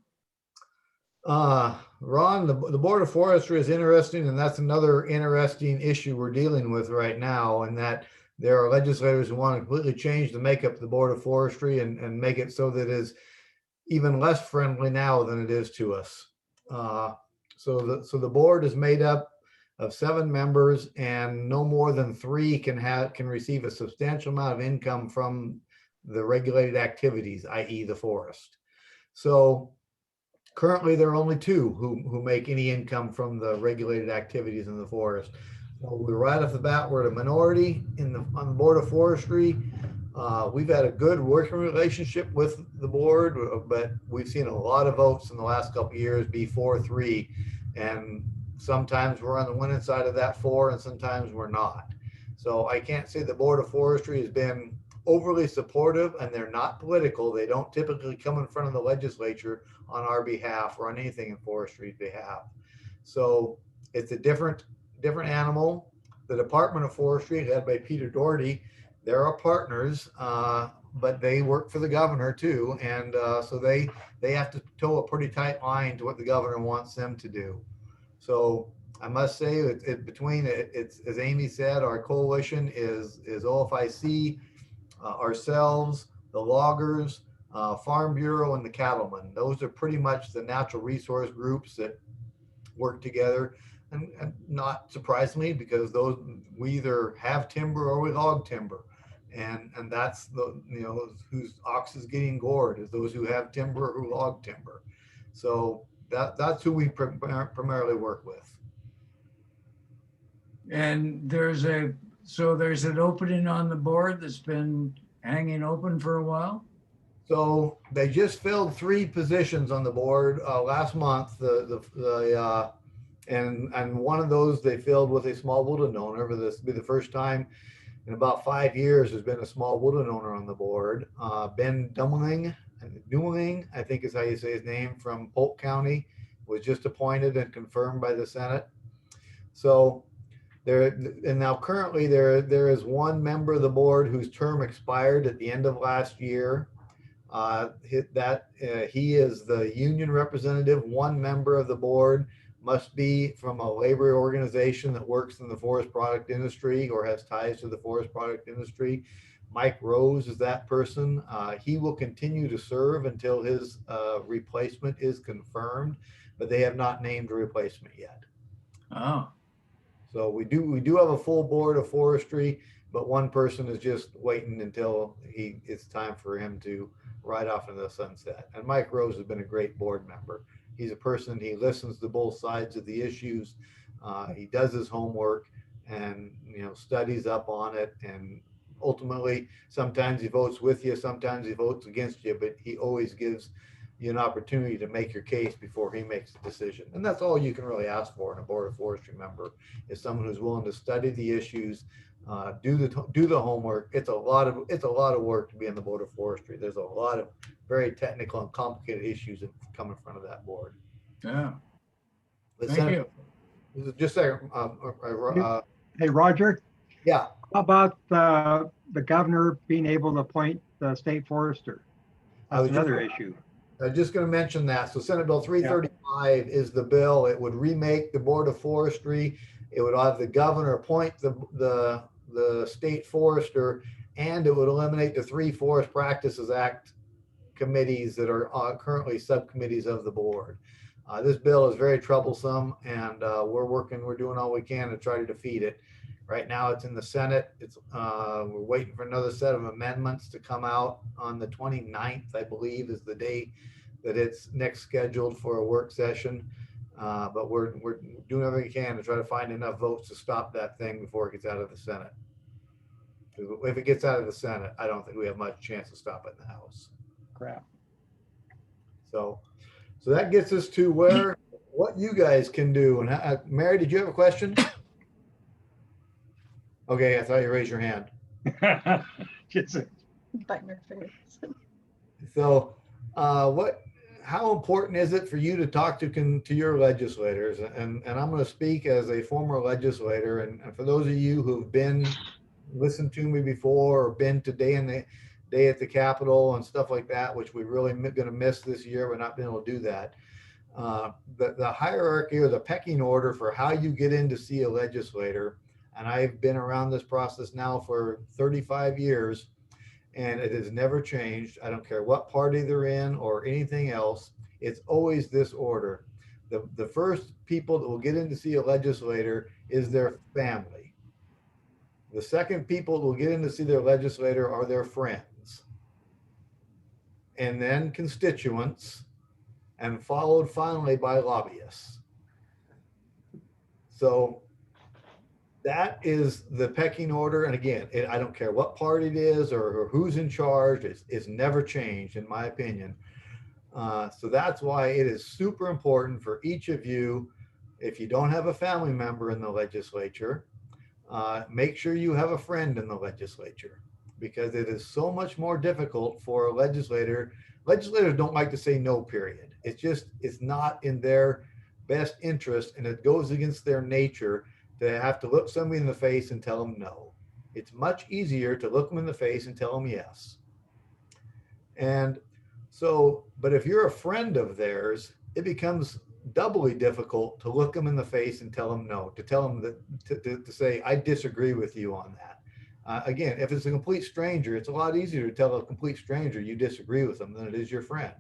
Ron, the Board of Forestry is interesting, and that's another interesting issue we're dealing with right now, and that there are legislators who want to completely change the makeup of the Board of Forestry and make it so that it is even less friendly now than it is to us. So the board is made up of 7 members, and no more than 3 can receive a substantial amount of income from the regulated activities, i.e. the forest. So currently there are only 2 who make any income from the regulated activities in the forest. So we're right off the bat, we're a minority on the Board of Forestry. We've had a good working relationship with the board, but we've seen a lot of votes in the last couple of years be 4-3, and sometimes we're on the winning side of that 4 and sometimes we're not. So I can't say the Board of Forestry has been overly supportive, and they're not political. They don't typically come in front of the legislature on our behalf or on anything in forestry's behalf. So it's a different animal. The Department of Forestry, led by Peter Doherty, they're our partners, but they work for the governor too. And so they have to toe a pretty tight line to what the governor wants them to do. So I must say it's as Amy said, our coalition is OFIC, ourselves, the loggers, Farm Bureau, and the cattlemen. Those are pretty much the natural resource groups that work together. And not surprisingly, because we either have timber or we log timber, and that's whose ox is getting gored is those who have timber or who log timber. So that's who we primarily work with. And there's an opening on the board that's been hanging open for a while. So they just filled 3 positions on the board last month. And one of those they filled with a small woodland owner. For this be the first time in about 5 years there's been a small woodland owner on the board. Ben Dumoulin, I think is how you say his name, from Polk County, was just appointed and confirmed by the Senate. So now currently there is 1 member of the board whose term expired at the end of last year. He is the union representative. 1 member of the board must be from a labor organization that works in the forest product industry or has ties to the forest product industry. Mike Rose is that person. He will continue to serve until his replacement is confirmed, but they have not named a replacement yet. Oh. So we do have a full board of forestry, but 1 person is just waiting until it's time for him to ride off into the sunset. And Mike Rose has been a great board member. He's a person, he listens to both sides of the issues. He does his homework and studies up on it. And ultimately, sometimes he votes with you, sometimes he votes against you, but he always gives you an opportunity to make your case before he makes a decision. And that's all you can really ask for in a Board of Forestry member, is someone who's willing to study the issues, do the homework. It's a lot of work to be on the Board of Forestry. There's a lot of very technical and complicated issues that come in front of that board. Yeah, But thank you. Just a Hey, Roger, yeah. how about the governor being able to appoint the state forester? I That's was just- another issue. I'm just going to mention that. So Senate Bill 335 is the bill. It would remake the Board of Forestry. It would have the governor appoint the state forester, and it would eliminate the 3 Forest Practices Act committees that are currently subcommittees of the board. This bill is very troublesome, and we're doing all we can to try to defeat it. Right now it's in the Senate. We're waiting for another set of amendments to come out on the 29th, I believe, is the day that it's next scheduled for a work session. But we're doing everything we can to try to find enough votes to stop that thing before it gets out of the Senate. If it gets out of the Senate, I don't think we have much chance to stop it in the House. Crap. So that gets us to what you guys can do. And Mary, did you have a question? Okay, I thought you raised your hand. Just a- Biting her fingers. So, how important is it for you to talk to your legislators? And I'm going to speak as a former legislator. And for those of you who've listened to me before, or been today at the Capitol and stuff like that, which we're really going to miss this year, we're not being able to do that. The hierarchy or the pecking order for how you get in to see a legislator, and I've been around this process now for 35 years, and it has never changed. I don't care what party they're in or anything else. It's always this order. The first people that will get in to see a legislator is their family. The second people that will get in to see their legislator are their friends, and then constituents, and followed finally by lobbyists. So that is the pecking order. And again, I don't care what party it is or who's in charge. It's never changed, in my opinion. So that's why it is super important for each of you, if you don't have a family member in the legislature, make sure you have a friend in the legislature, because it is so much more difficult for a legislator. Legislators don't like to say no, period. It's not in their best interest, and it goes against their nature to have to look somebody in the face and tell them no. It's much easier to look them in the face and tell them yes. And so, but if you're a friend of theirs, it becomes doubly difficult to look them in the face and tell them no, to tell them that, to say, I disagree with you on that. Again, if it's a complete stranger, it's a lot easier to tell a complete stranger you disagree with them than it is your friend.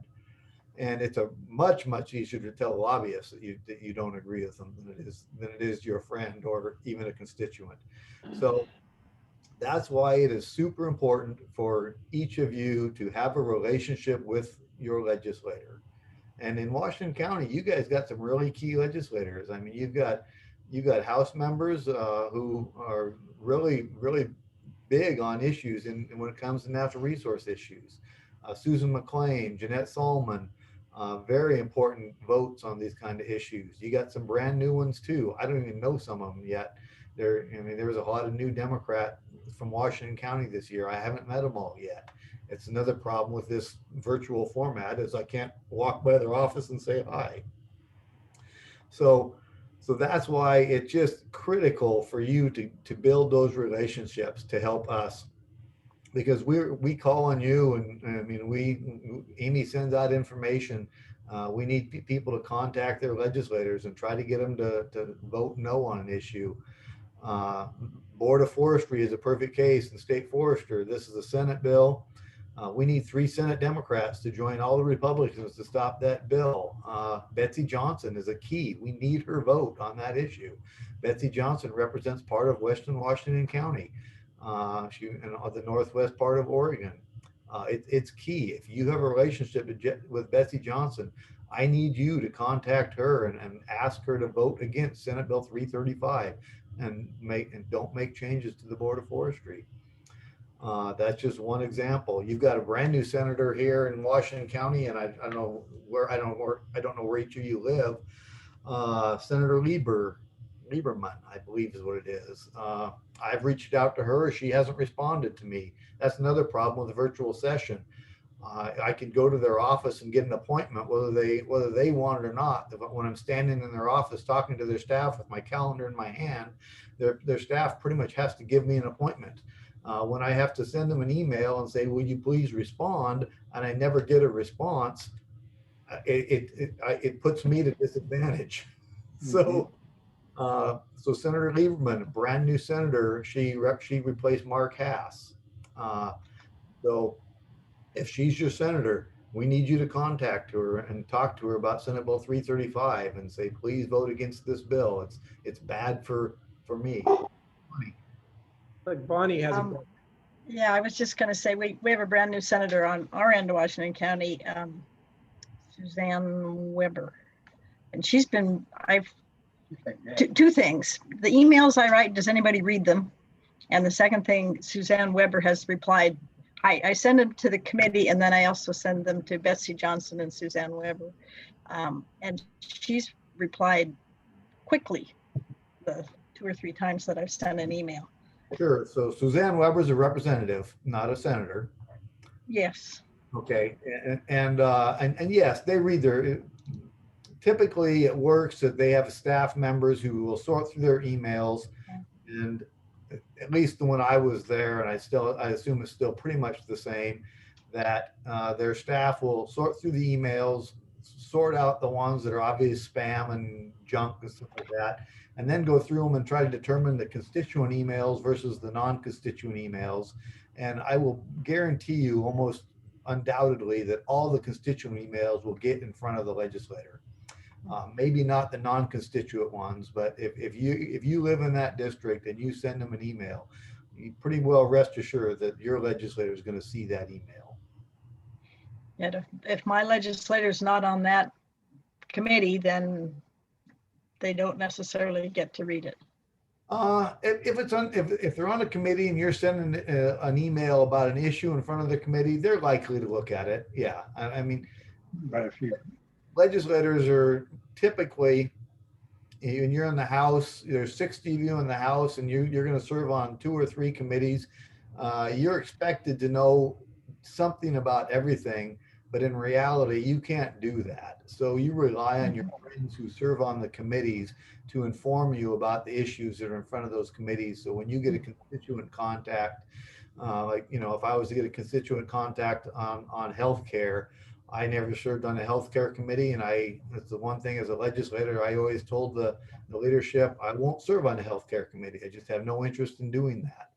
And it's a much easier to tell lobbyists that you don't agree with them than it is your friend or even a constituent. So that's why it is super important for each of you to have a relationship with your legislator. And in Washington County, you guys got some really key legislators. I mean, you've got House members who are really big on issues when it comes to natural resource issues. Susan McLean, Jeanette Solomon, very important votes on these kind of issues. You got some brand new ones too. I don't even know some of them yet. There was a lot of new Democrat from Washington County this year. I haven't met them all yet. It's another problem with this virtual format, is I can't walk by their office and say hi. So that's why it's just critical for you to build those relationships to help us, because we call on you, and I mean, Amy sends out information. We need people to contact their legislators and try to get them to vote no on an issue. Board of Forestry is a perfect case, and state forester. This is a Senate bill. We need 3 Senate Democrats to join all the Republicans to stop that bill. Betsy Johnson is a key. We need her vote on that issue. Betsy Johnson represents part of Western Washington County, and the northwest part of Oregon. It's key. If you have a relationship with Betsy Johnson, I need you to contact her and ask her to vote against Senate Bill 335 and don't make changes to the Board of Forestry. That's just one example. You've got a brand new senator here in Washington County, and I don't know where each of you live. Senator Lieberman, I believe is what it is. I've reached out to her. She hasn't responded to me. That's another problem with a virtual session. I could go to their office and get an appointment, whether they want it or not. When I'm standing in their office talking to their staff with my calendar in my hand, their staff pretty much has to give me an appointment. When I have to send them an email and say, "Will you please respond?" and I never get a response, it puts me at a disadvantage. So Senator Lieberman, a brand new senator, she replaced Mark Hass. So if she's your senator, we need you to contact her and talk to her about Senate Bill 335 and say, please vote against this bill. It's bad for me. Like Bonnie has a Yeah, I was just going to say, we have a brand new senator on our end of Washington County, Suzanne Weber. And she's been, two things. The emails I write, does anybody read them? And the second thing, Suzanne Weber has replied. I send them to the committee, and then I also send them to Betsy Johnson and Suzanne Weber. And she's replied quickly the 2 or 3 times that I've sent an email. Sure. So Suzanne Weber is a representative, not a senator. Yes. Okay. And yes, they read their. Typically, it works that they have staff members who will sort through their emails, and at least when I was there, and I assume it's still pretty much the same, that their staff will sort through the emails, sort out the ones that are obvious spam and junk and stuff like that, and then go through them and try to determine the constituent emails versus the non-constituent emails. And I will guarantee you almost undoubtedly that all the constituent emails will get in front of the legislator. Maybe not the non-constituent ones, but if you live in that district and you send them an email, you pretty well rest assured that your legislator is going to see that email. Yeah, if my legislator is not on that committee, then they don't necessarily get to read it. If they're on a committee and you're sending an email about an issue in front of the committee, they're likely to look at it. Yeah, I mean, But if you legislators are typically, when you're in the House, there's 60 of you in the House, and you're going to serve on 2 or 3 committees. You're expected to know something about everything, but in reality, you can't do that. So you rely on your friends who serve on the committees to inform you about the issues that are in front of those committees. So when you get a constituent contact, if I was to get a constituent contact on healthcare, I never served on a healthcare committee, and that's the one thing as a legislator, I always told the leadership, I won't serve on a healthcare committee. I just have no interest in doing that.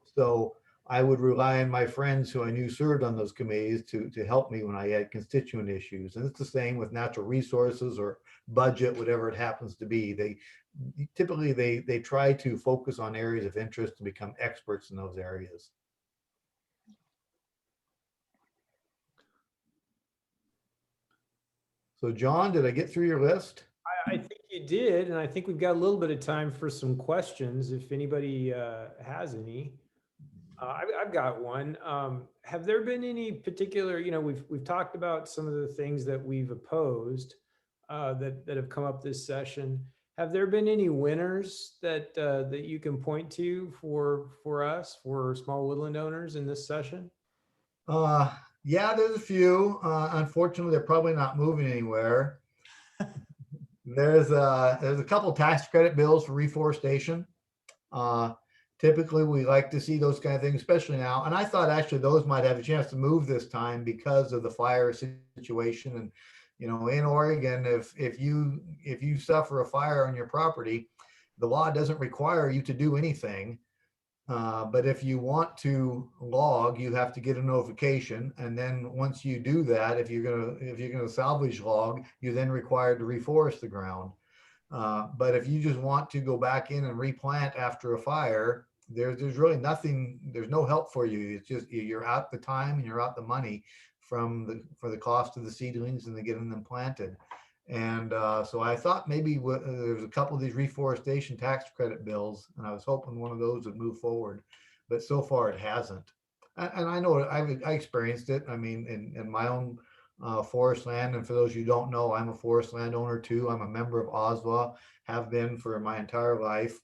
So I would rely on my friends who I knew served on those committees to help me when I had constituent issues. And it's the same with natural resources or budget, whatever it happens to be. They typically try to focus on areas of interest and become experts in those areas. So John, did I get through your list? I think you did, and I think we've got a little bit of time for some questions if anybody has any. I've got one. Have there been any particular, we've talked about some of the things that we've opposed that have come up this session. Have there been any winners that you can point to for us, for small woodland owners in this session? Yeah, there's a few. Unfortunately, they're probably not moving anywhere. There's a couple tax credit bills for reforestation. Typically, we like to see those kind of things, especially now. And I thought actually those might have a chance to move this time because of the fire situation. And in Oregon, if you suffer a fire on your property, the law doesn't require you to do anything. But if you want to log, you have to get a notification, and then once you do that, if you're gonna salvage log, you're then required to reforest the ground. But if you just want to go back in and replant after a fire, there's really nothing. There's no help for you. It's just you're out the time and you're out the money for the cost of the seedlings and getting them planted. And so I thought maybe there was a couple of these reforestation tax credit bills, and I was hoping one of those would move forward, but so far it hasn't. And I know I experienced it. I mean, in my own forest land. And for those you don't know, I'm a forest landowner too. I'm a member of OSWA, have been for my entire life.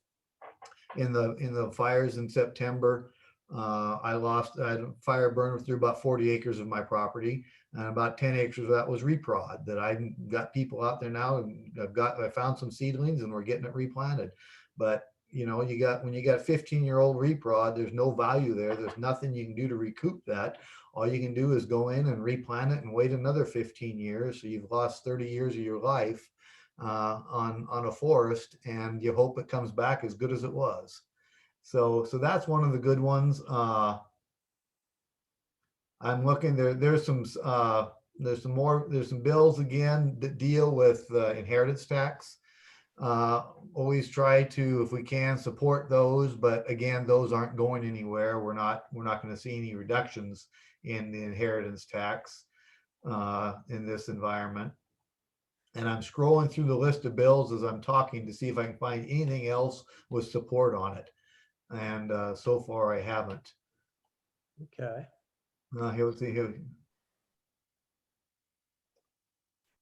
In the fires in September, I had a fire burn through about 40 acres of my property, and about 10 acres of that was reprod that I got people out there now, and I found some seedlings and we're getting it replanted. But you know, when you got 15-year-old reprod, there's no value there. There's nothing you can do to recoup that. All you can do is go in and replant it and wait another 15 years. So you've lost 30 years of your life on a forest, and you hope it comes back as good as it was. So that's one of the good ones. I'm looking there. There's some bills again that deal with inheritance tax. Always try to, if we can, support those, but again, those aren't going anywhere. We're not going to see any reductions in the inheritance tax in this environment. And I'm scrolling through the list of bills as I'm talking to see if I can find anything else with support on it. And so far I haven't. Okay. Here, let's see here.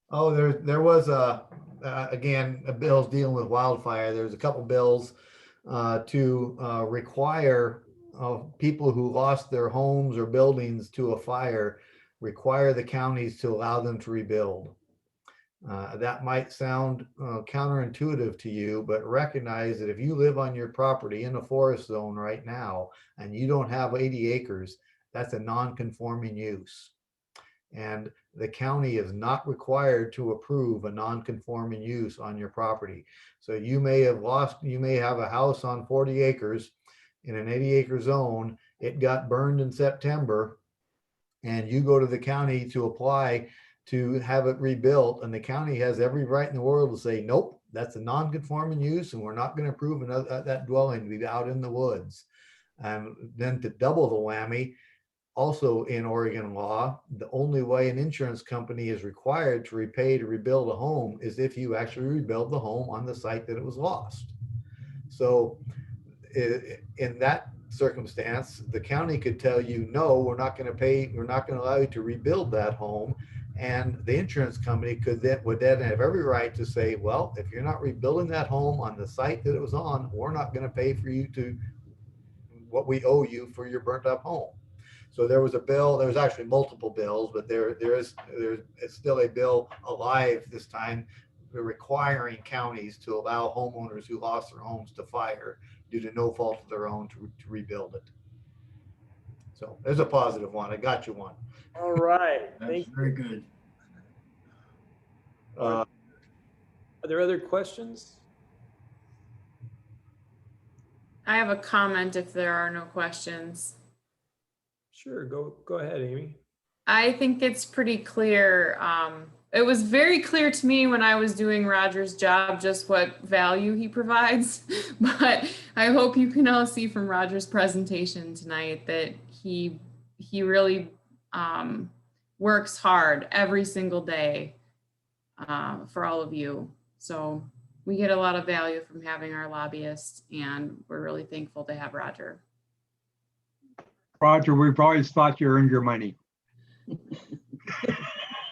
Oh, there was again, bills dealing with wildfire. There's a couple bills to require people who lost their homes or buildings to a fire, require the counties to allow them to rebuild. That might sound counterintuitive to you, but recognize that if you live on your property in a forest zone right now and you don't have 80 acres, that's a non-conforming use. And the county is not required to approve a non-conforming use on your property. So you may have a house on 40 acres in an 80-acre zone. It got burned in September, and you go to the county to apply to have it rebuilt, and the county has every right in the world to say, nope, that's a non-conforming use, and we're not going to approve that dwelling to be out in the woods. And then to double the whammy, also in Oregon law, the only way an insurance company is required to repay to rebuild a home is if you actually rebuild the home on the site that it was lost. So in that circumstance, the county could tell you, no, we're not going to pay, we're not going to allow you to rebuild that home. And the insurance company would then have every right to say, well, if you're not rebuilding that home on the site that it was on, we're not going to pay for you to what we owe you for your burnt up home. So there was a bill, there's actually multiple bills, but there's still a bill alive this time requiring counties to allow homeowners who lost their homes to fire due to no fault of their own to rebuild it. So there's a positive one. I got you one. All right. That's very good. Are there other questions? I have a comment if there are no questions. Sure, go ahead, Amy. I think it's pretty clear. It was very clear to me when I was doing Roger's job just what value he provides. But I hope you can all see from Roger's presentation tonight that he really works hard every single day for all of you. So we get a lot of value from having our lobbyists, and we're really thankful to have Roger. Roger, we've always thought you earned your money.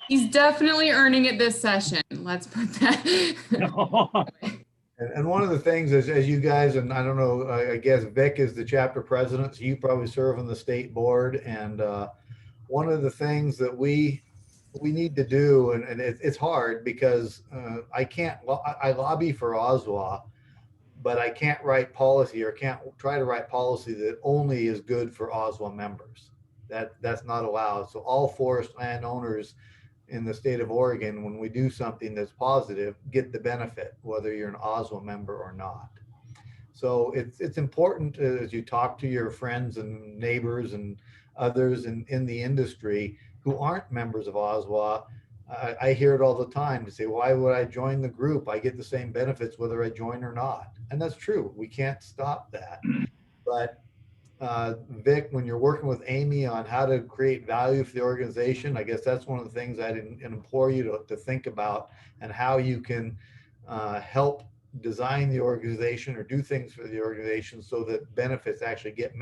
He's definitely earning it this session. Let's put that. And one of the things is, as you guys, and I don't know, I guess Vic is the chapter president, so you probably serve on the state board. And one of the things that we need to do, and it's hard because I lobby for OSWA, but I can't write policy or can't try to write policy that only is good for OSWA members. That's not allowed. So all forest landowners in the state of Oregon, when we do something that's positive, get the benefit, whether you're an OSWA member or not. So it's important as you talk to your friends and neighbors and others in the industry who aren't members of OSWA. I hear it all the time to say, why would I join the group? I get the same benefits whether I join or not. And that's true. We can't stop that. But Vic, when you're working with Amy on how to create value for the organization, I guess that's one of the things I'd implore you to think about, and how you can help design the organization or do things for the organization so that benefits actually get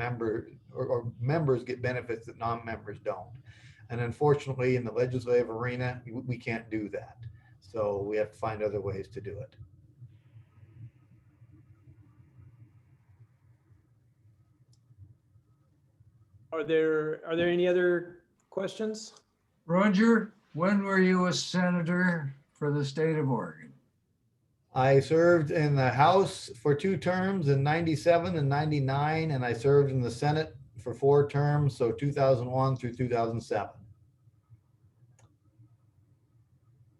or members get benefits that non-members don't. And unfortunately, in the legislative arena, we can't do that. So we have to find other ways to do it. Are there any other questions? Roger, when were you a senator for the state of Oregon? I served in the House for 2 terms in 97 and 99, and I served in the Senate for 4 terms, so 2001 through 2007.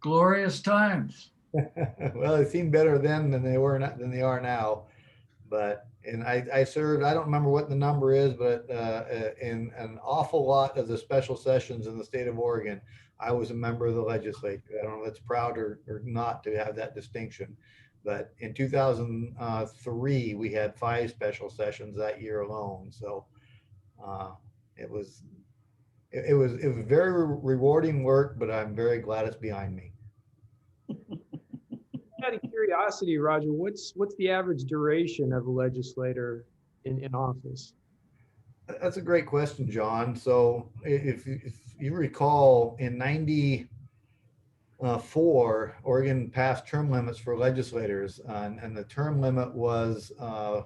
Glorious times. Well, it seemed better then than they are now. But I served, I don't remember what the number is, but in an awful lot of the special sessions in the state of Oregon, I was a member of the legislature. I don't know if it's proud or not to have that distinction. But in 2003, we had 5 special sessions that year alone. So it was very rewarding work, but I'm very glad it's behind me. Out of curiosity, Roger, what's the average duration of a legislator in office? That's a great question, John. So if you recall, in 94, Oregon passed term limits for legislators, and the term limit was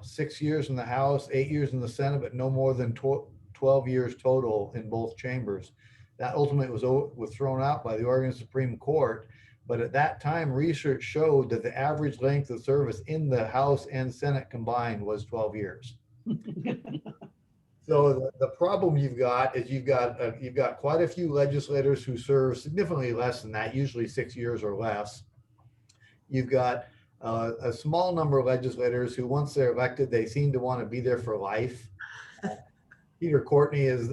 6 years in the House, 8 years in the Senate, but no more than 12 years total in both chambers. That ultimately was thrown out by the Oregon Supreme Court. But at that time, research showed that the average length of service in the House and Senate combined was 12 years. So the problem you've got is you've got quite a few legislators who serve significantly less than that, usually 6 years or less. You've got a small number of legislators who, once they're elected, they seem to want to be there for life. Peter Courtney is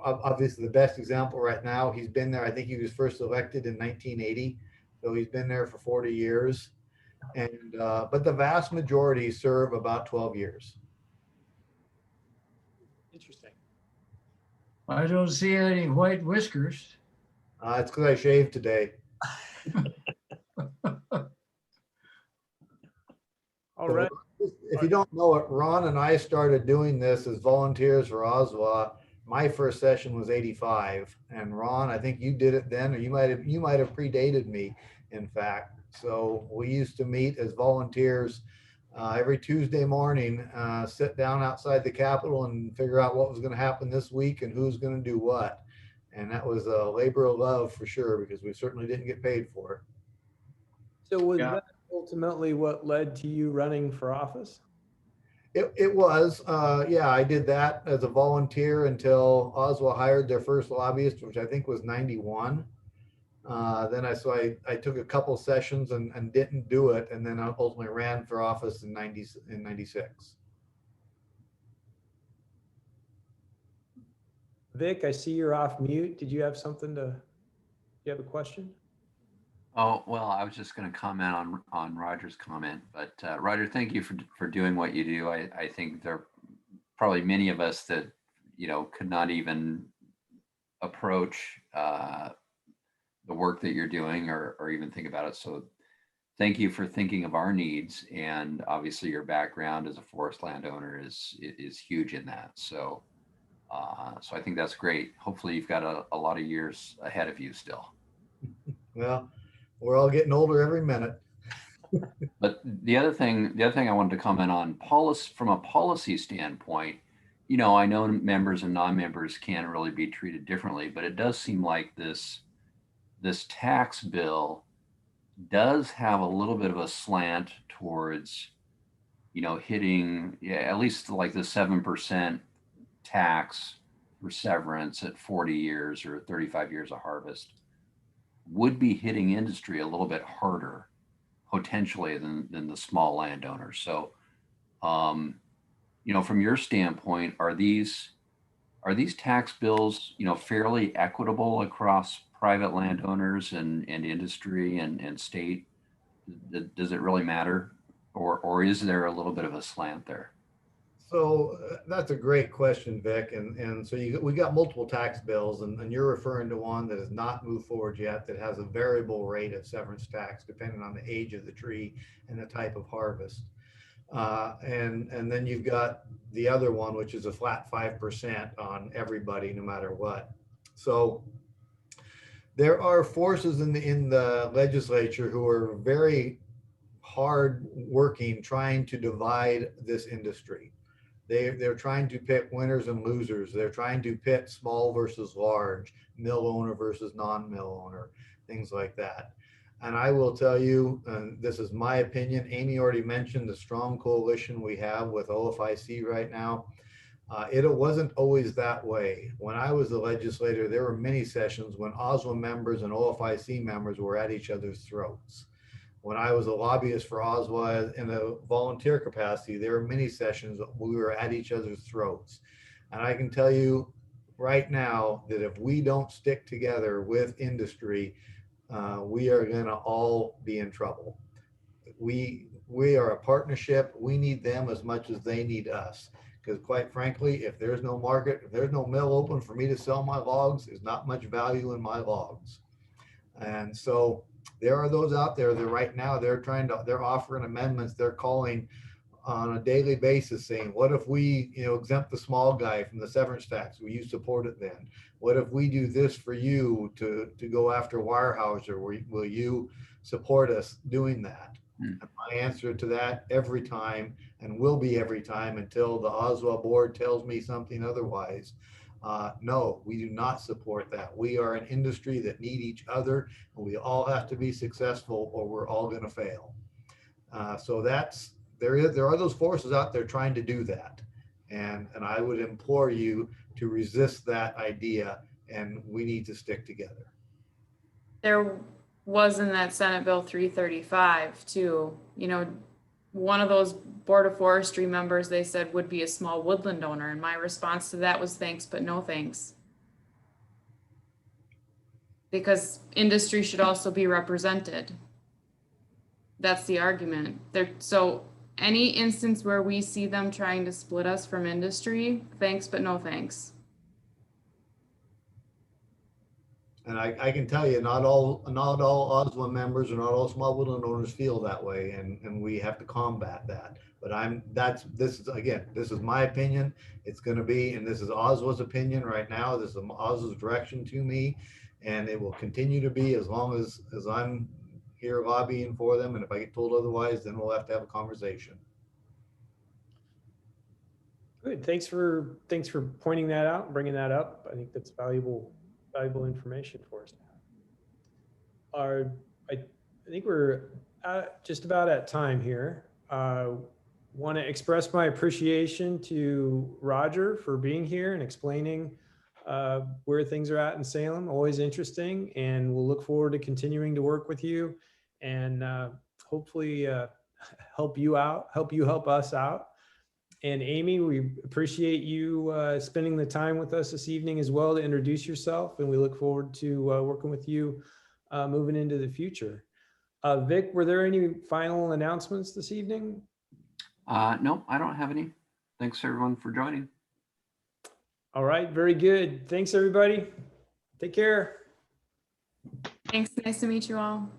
obviously the best example right now. He's been there. I think he was first elected in 1980. So he's been there for 40 years. And but the vast majority serve about 12 years. Interesting. I don't see any white whiskers. It's because I shaved today. All right. If you don't know it, Ron and I started doing this as volunteers for OSWA. My first session was 85, and Ron, I think you did it then, or you might have predated me, in fact. So we used to meet as volunteers every Tuesday morning, sit down outside the Capitol and figure out what was going to happen this week and who's going to do what. And that was a labor of love for sure, because we certainly didn't get paid for it. So was that ultimately what led to you running for office? It was, yeah, I did that as a volunteer until OSWA hired their first lobbyist, which I think was 91. Then I took a couple sessions and didn't do it. And then I ultimately ran for office in 96. Vic, I see you're off mute. Did you have you have a question? Oh, well, I was just going to comment on Roger's comment, but Roger, thank you for doing what you do. I think there are probably many of us that, could not even approach the work that you're doing or even think about it. So thank you for thinking of our needs. And obviously your background as a forest landowner is huge in that. So I think that's great. Hopefully you've got a lot of years ahead of you still. Well, we're all getting older every minute. But the other thing I wanted to comment on, from a policy standpoint, I know members and non-members can't really be treated differently, but it does seem like this tax bill does have a little bit of a slant towards, hitting at least like the 7% tax for severance at 40 years or 35 years of harvest would be hitting industry a little bit harder potentially than the small landowners. So, from your standpoint, are these tax bills, fairly equitable across private landowners and industry and state? Does it really matter? Or is there a little bit of a slant there? So that's a great question, Vic. And so we got multiple tax bills, and you're referring to one that has not moved forward yet, that has a variable rate of severance tax depending on the age of the tree and the type of harvest. And then you've got the other one, which is a flat 5% on everybody, no matter what. So there are forces in the legislature who are very hard working, trying to divide this industry. They're trying to pick winners and losers. They're trying to pit small versus large, mill owner versus non-mill owner, things like that. And I will tell you, and this is my opinion, Amy already mentioned the strong coalition we have with OFIC right now. It wasn't always that way. When I was a legislator, there were many sessions when OSWA members and OFIC members were at each other's throats. When I was a lobbyist for OSWA in a volunteer capacity, there were many sessions we were at each other's throats. And I can tell you right now that if we don't stick together with industry, we are going to all be in trouble. We are a partnership. We need them as much as they need us. Because quite frankly, if there's no market, if there's no mill open for me to sell my logs, there's not much value in my logs. And so there are those out there that right now they're offering amendments. They're calling on a daily basis saying, what if we, exempt the small guy from the severance tax? Will you support it then? What if we do this for you to go after Weyerhaeuser? Will you support us doing that? And my answer to that every time, and will be every time until the OSWA board tells me something otherwise, no, we do not support that. We are an industry that need each other, and we all have to be successful or we're all going to fail. So there are those forces out there trying to do that. And I would implore you to resist that idea, and we need to stick together. There was in that Senate Bill 335 too, one of those Board of Forestry members, they said would be a small woodland owner. And my response to that was thanks, but no thanks. Because industry should also be represented. That's the argument. So any instance where we see them trying to split us from industry, thanks, but no thanks. And I can tell you, not all OSWA members or not all small woodland owners feel that way, and we have to combat that. But this is my opinion. It's going to be, and this is OSWA's opinion right now. This is OSWA's direction to me, and it will continue to be as long as I'm here lobbying for them. And if I get told otherwise, then we'll have to have a conversation. Good. Thanks for pointing that out and bringing that up. I think that's valuable information for us. I think we're just about at time here. Want to express my appreciation to Roger for being here and explaining where things are at in Salem. Always interesting, and we'll look forward to continuing to work with you and hopefully help you help us out. And Amy, we appreciate you spending the time with us this evening as well to introduce yourself. And we look forward to working with you moving into the future. Vic, were there any final announcements this evening? No, I don't have any. Thanks everyone for joining. All right, very good. Thanks everybody. Take care. Thanks, nice to meet you all.